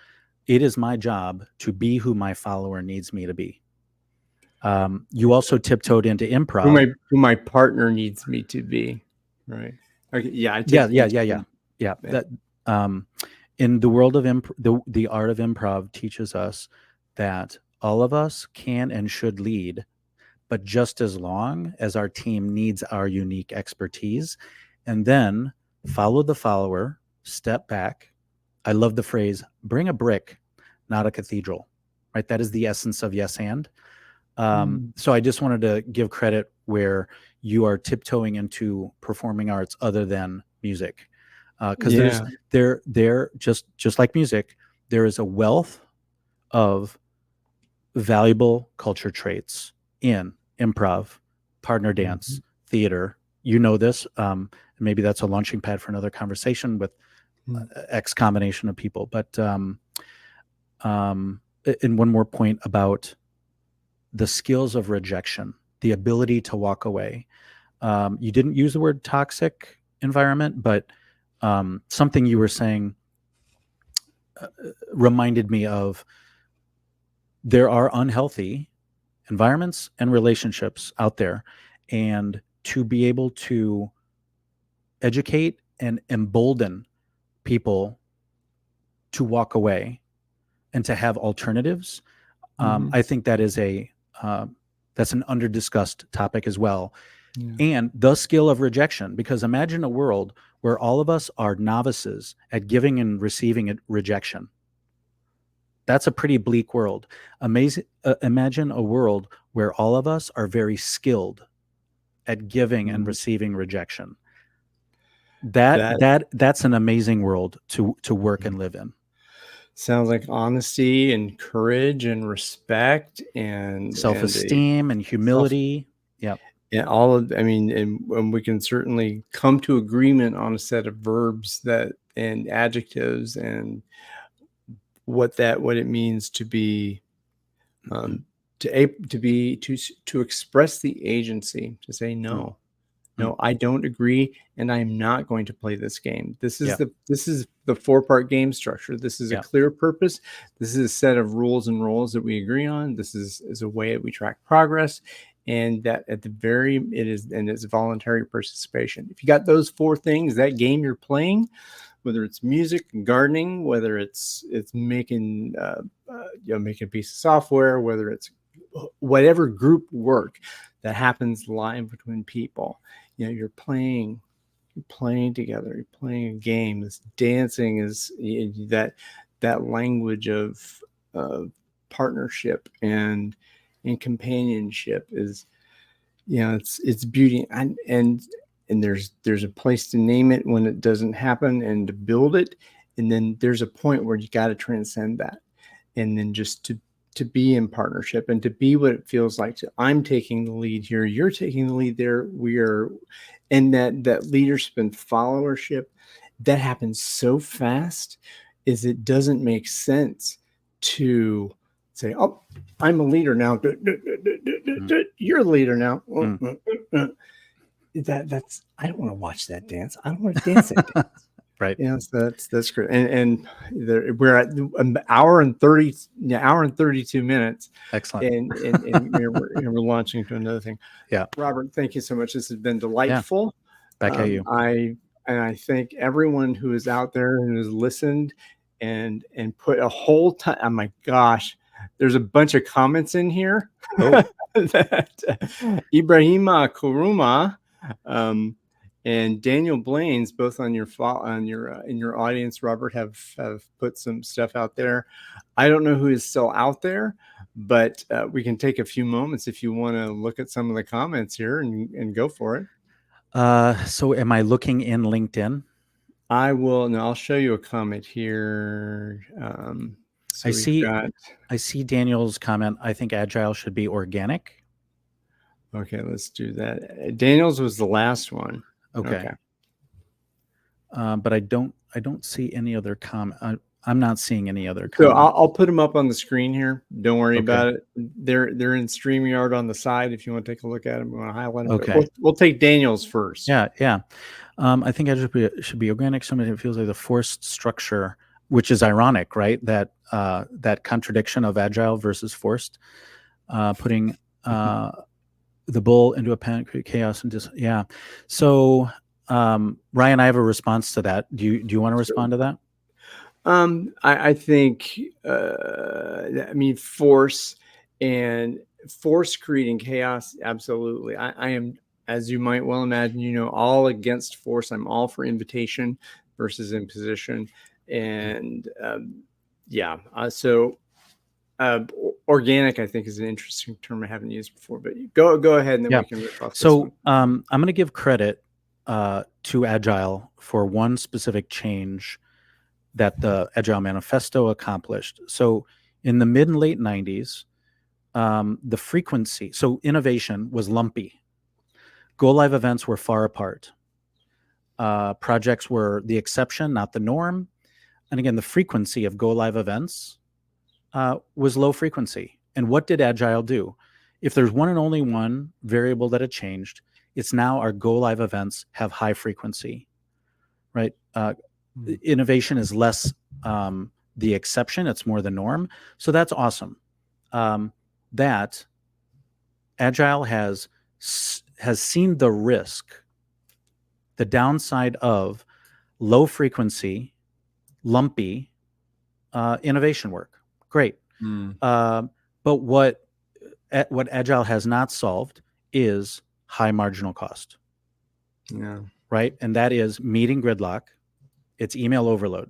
it is my job to be who my follower needs me to be. You also tiptoed into improv. Who my partner needs me to be. Right. Okay. Yeah. Yeah. That in the world of the art of improv teaches us that all of us can and should lead, but just as long as our team needs our unique expertise, and then follow the follower. Step back. I love the phrase, bring a brick, not a cathedral, right? That is the essence of yes and. So I just wanted to give credit where you are tiptoeing into performing arts other than music. Because there just like music, there is a wealth of valuable culture traits in improv, partner dance, theater. You know this. Maybe that's a launching pad for another conversation with X combination of people. But and one more point about the skills of rejection, the ability to walk away. You didn't use the word toxic environment, but something you were saying reminded me of there are unhealthy environments and relationships out there. And to be able to educate and embolden people to walk away and to have alternatives, I think that is that's an under-discussed topic as well. Yeah. And the skill of rejection, because imagine a world where all of us are novices at giving and receiving rejection. That's a pretty bleak world. Imagine a world where all of us are very skilled at giving and receiving rejection. That's an amazing world to work and live in. Sounds like honesty and courage and respect and self-esteem and humility. Yeah. And all of, I mean, and we can certainly come to agreement on a set of verbs and adjectives and what it means to be, to express the agency, to say no. No, I don't agree, and I'm not going to play this game. This is the 4-part game structure. This is a clear purpose. This is a set of rules and roles that we agree on. This is a way that we track progress, and that it's voluntary participation. If you got those 4 things, that game you're playing, whether it's music and gardening, whether it's making making a piece of software, whether it's whatever group work that happens live between people. You're playing together, you're playing a game. This dancing is that language of partnership and companionship is, it's beauty, and there's a place to name it when it doesn't happen and to build it. And then there's a point where you got to transcend that. And then just to be in partnership and to be what it feels like I'm taking the lead here, you're taking the lead there, and that leadership and followership that happens so fast is it doesn't make sense to say, oh, I'm a leader now, you're a leader now. That's I don't want to watch that dance. I don't want to dance that dance. Right. So that's great. And we're at an hour and 32 minutes. Excellent. And we're launching to another thing. Yeah. Robert, thank you so much. This has been delightful. Yeah. Back at you. I thank everyone who is out there and has listened and put a whole ton. Oh my gosh, there's a bunch of comments in here. Oh. That Ibrahima Kuruma, and Daniel Blaine's, both in your audience, Robert, have put some stuff out there. I don't know who is still out there, but we can take a few moments if you want to look at some of the comments here and go for it. So am I looking in LinkedIn? I will. No, I'll show you a comment here. I see Daniel's comment. I think agile should be organic. Okay, let's do that. Daniel's was the last one. Okay. But I don't see any other comment. I'm not seeing any other comment. So I'll put them up on the screen here. Don't worry about it. They're in StreamYard on the side. If you want to take a look at them, you want to highlight them. Okay. We'll take Daniel's first. Yeah. I think it should be organic. Something that feels like the forced structure, which is ironic, right? That contradiction of agile versus forced, putting the bull into a pen, create chaos and just So Ryan, I have a response to that. Do you want to respond to that? I think force creating chaos. Absolutely. I am, as you might well imagine, all against force. I'm all for invitation versus imposition. And organic, I think, is an interesting term I haven't used before, but go ahead and then we can rip off. So I'm going to give credit to Agile for one specific change that the Agile Manifesto accomplished. So in the mid and late 90s, the frequency, so innovation was lumpy. Go live events were far apart. projects were the exception, not the norm. And again, the frequency of go live events was low frequency. And what did Agile do? If there's one and only one variable that had changed, it's now our go live events have high frequency, right? Innovation is less the exception, it's more the norm. So that's awesome. That Agile has seen the risk, the downside of low frequency, lumpy innovation work. Great. But what Agile has not solved is high marginal cost. Yeah. Right. And that is meeting gridlock. It's email overload.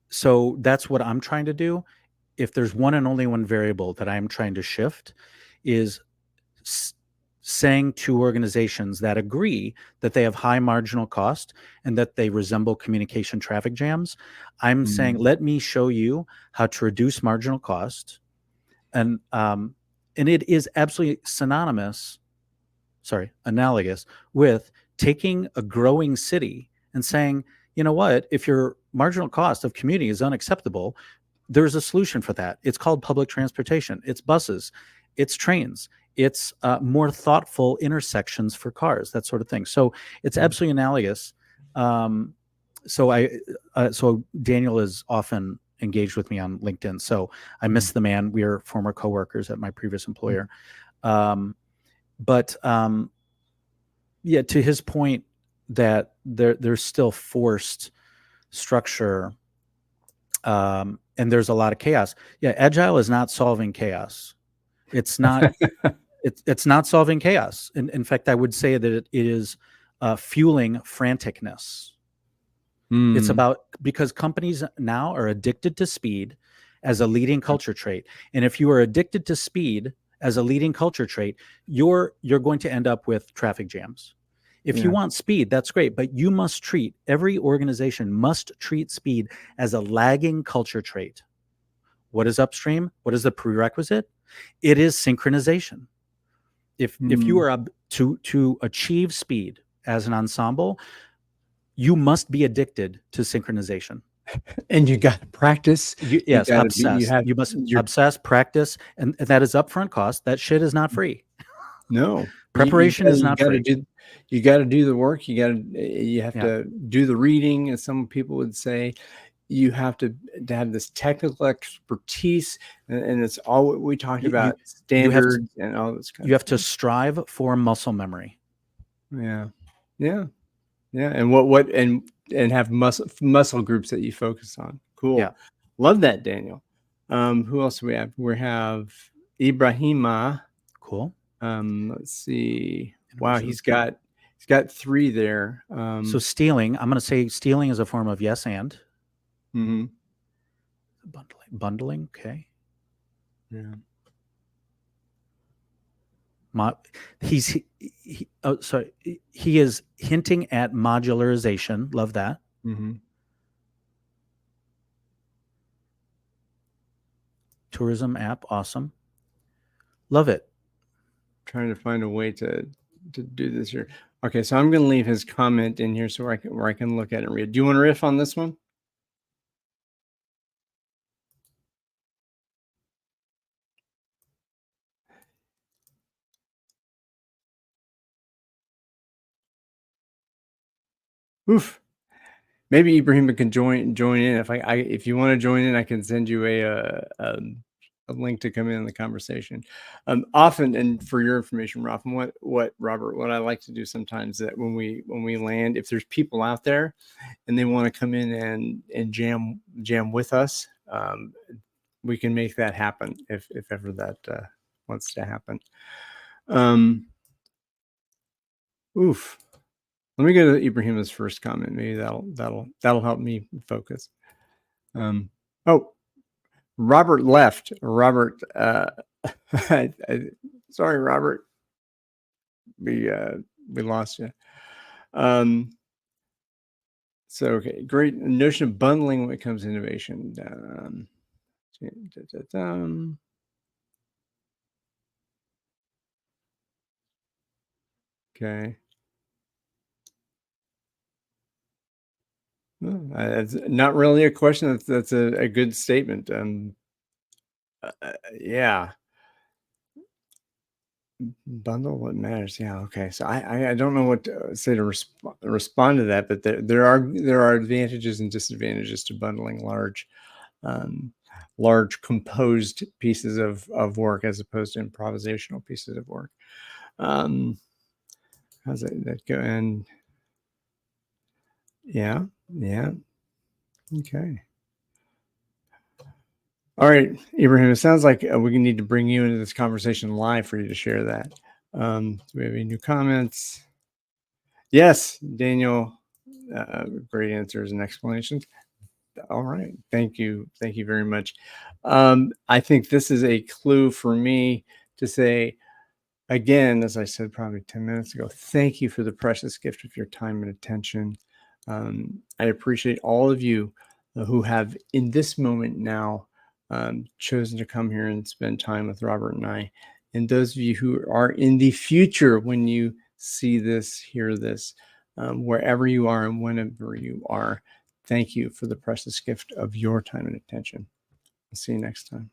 So that's what I'm trying to do. If there's one and only one variable that I'm trying to shift, is saying to organizations that agree that they have high marginal cost and that they resemble communication traffic jams, I'm saying, let me show you how to reduce marginal cost. And it is absolutely analogous with taking a growing city and saying, you know what, if your marginal cost of commuting is unacceptable, there's a solution for that. It's called public transportation. It's buses, it's trains, it's more thoughtful intersections for cars, that sort of thing. So it's absolutely analogous. So Daniel is often engaged with me on LinkedIn. So I miss the man. We are former coworkers at my previous employer. Yeah, to his point that there's still forced structure, and there's a lot of chaos. Yeah, Agile is not solving chaos. It's not. It's not solving chaos. In fact, I would say that it is fueling franticness. It's about, because companies now are addicted to speed as a leading culture trait, and if you are addicted to speed as a leading culture trait, you're going to end up with traffic jams. If you want speed, that's great, but every organization must treat speed as a lagging culture trait. What is upstream? What is the prerequisite? It is synchronization. If you are to achieve speed as an ensemble, you must be addicted to synchronization. And you got to practice. Yes, obsess. You must obsess, practice, and that is upfront cost. That shit is not free. No, preparation is not free. You got to do the work. You have to do the reading, as some people would say. You have to have this technical expertise, and it's all we talked about, standards and all this kind you of have to strive for muscle memory. Yeah. And have muscle groups that you focus on. Cool. Yeah. Love that, Daniel. Who else do we have? We have Ibrahima. Cool. Let's see. Wow, he's got 3 there. So stealing, I'm going to say stealing is a form of yes and. Bundling. Okay. Yeah. He is hinting at modularization. Love that. Tourism app, awesome. Love it. Trying to find a way to do this here. Okay, so I'm going to leave his comment in here so where I can look at it and read. Do you want to riff on this one? Oof. Maybe Ibrahim can join in. If you want to join in, I can send you a link to come in the conversation. Often, and for your information, often what Robert, what I like to do sometimes, that when we land, if there's people out there and they want to come in and jam with us, we can make that happen if ever that wants to happen. Oof. Let me go to Ibrahim's first comment. Maybe that'll help me focus. Robert left. Robert, sorry, Robert. We lost you. So okay, great notion of bundling when it comes to innovation. Okay. It's not really a question. That's a good statement. Yeah. Bundle what matters. Yeah. Okay. So I don't know what to say to respond to that, but there are advantages and disadvantages to bundling um, large composed pieces of work as opposed to improvisational pieces of work. Um, how's that go? And yeah, yeah. Okay. All right, Ibrahim. It sounds like we need to bring you into this conversation live for you to share that. Do we have any new comments? Yes, Daniel. Great answers and explanations. All right. Thank you. Thank you very much. I think this is a clue for me to say, again, as I said probably 10 minutes ago, thank you for the precious gift of your time and attention. I appreciate all of you who have, in this moment now, chosen to come here and spend time with Robert and I. And those of you who are in the future, when you see this, hear this, wherever you are and whenever you are, thank you for the precious gift of your time and attention. I'll see you next time.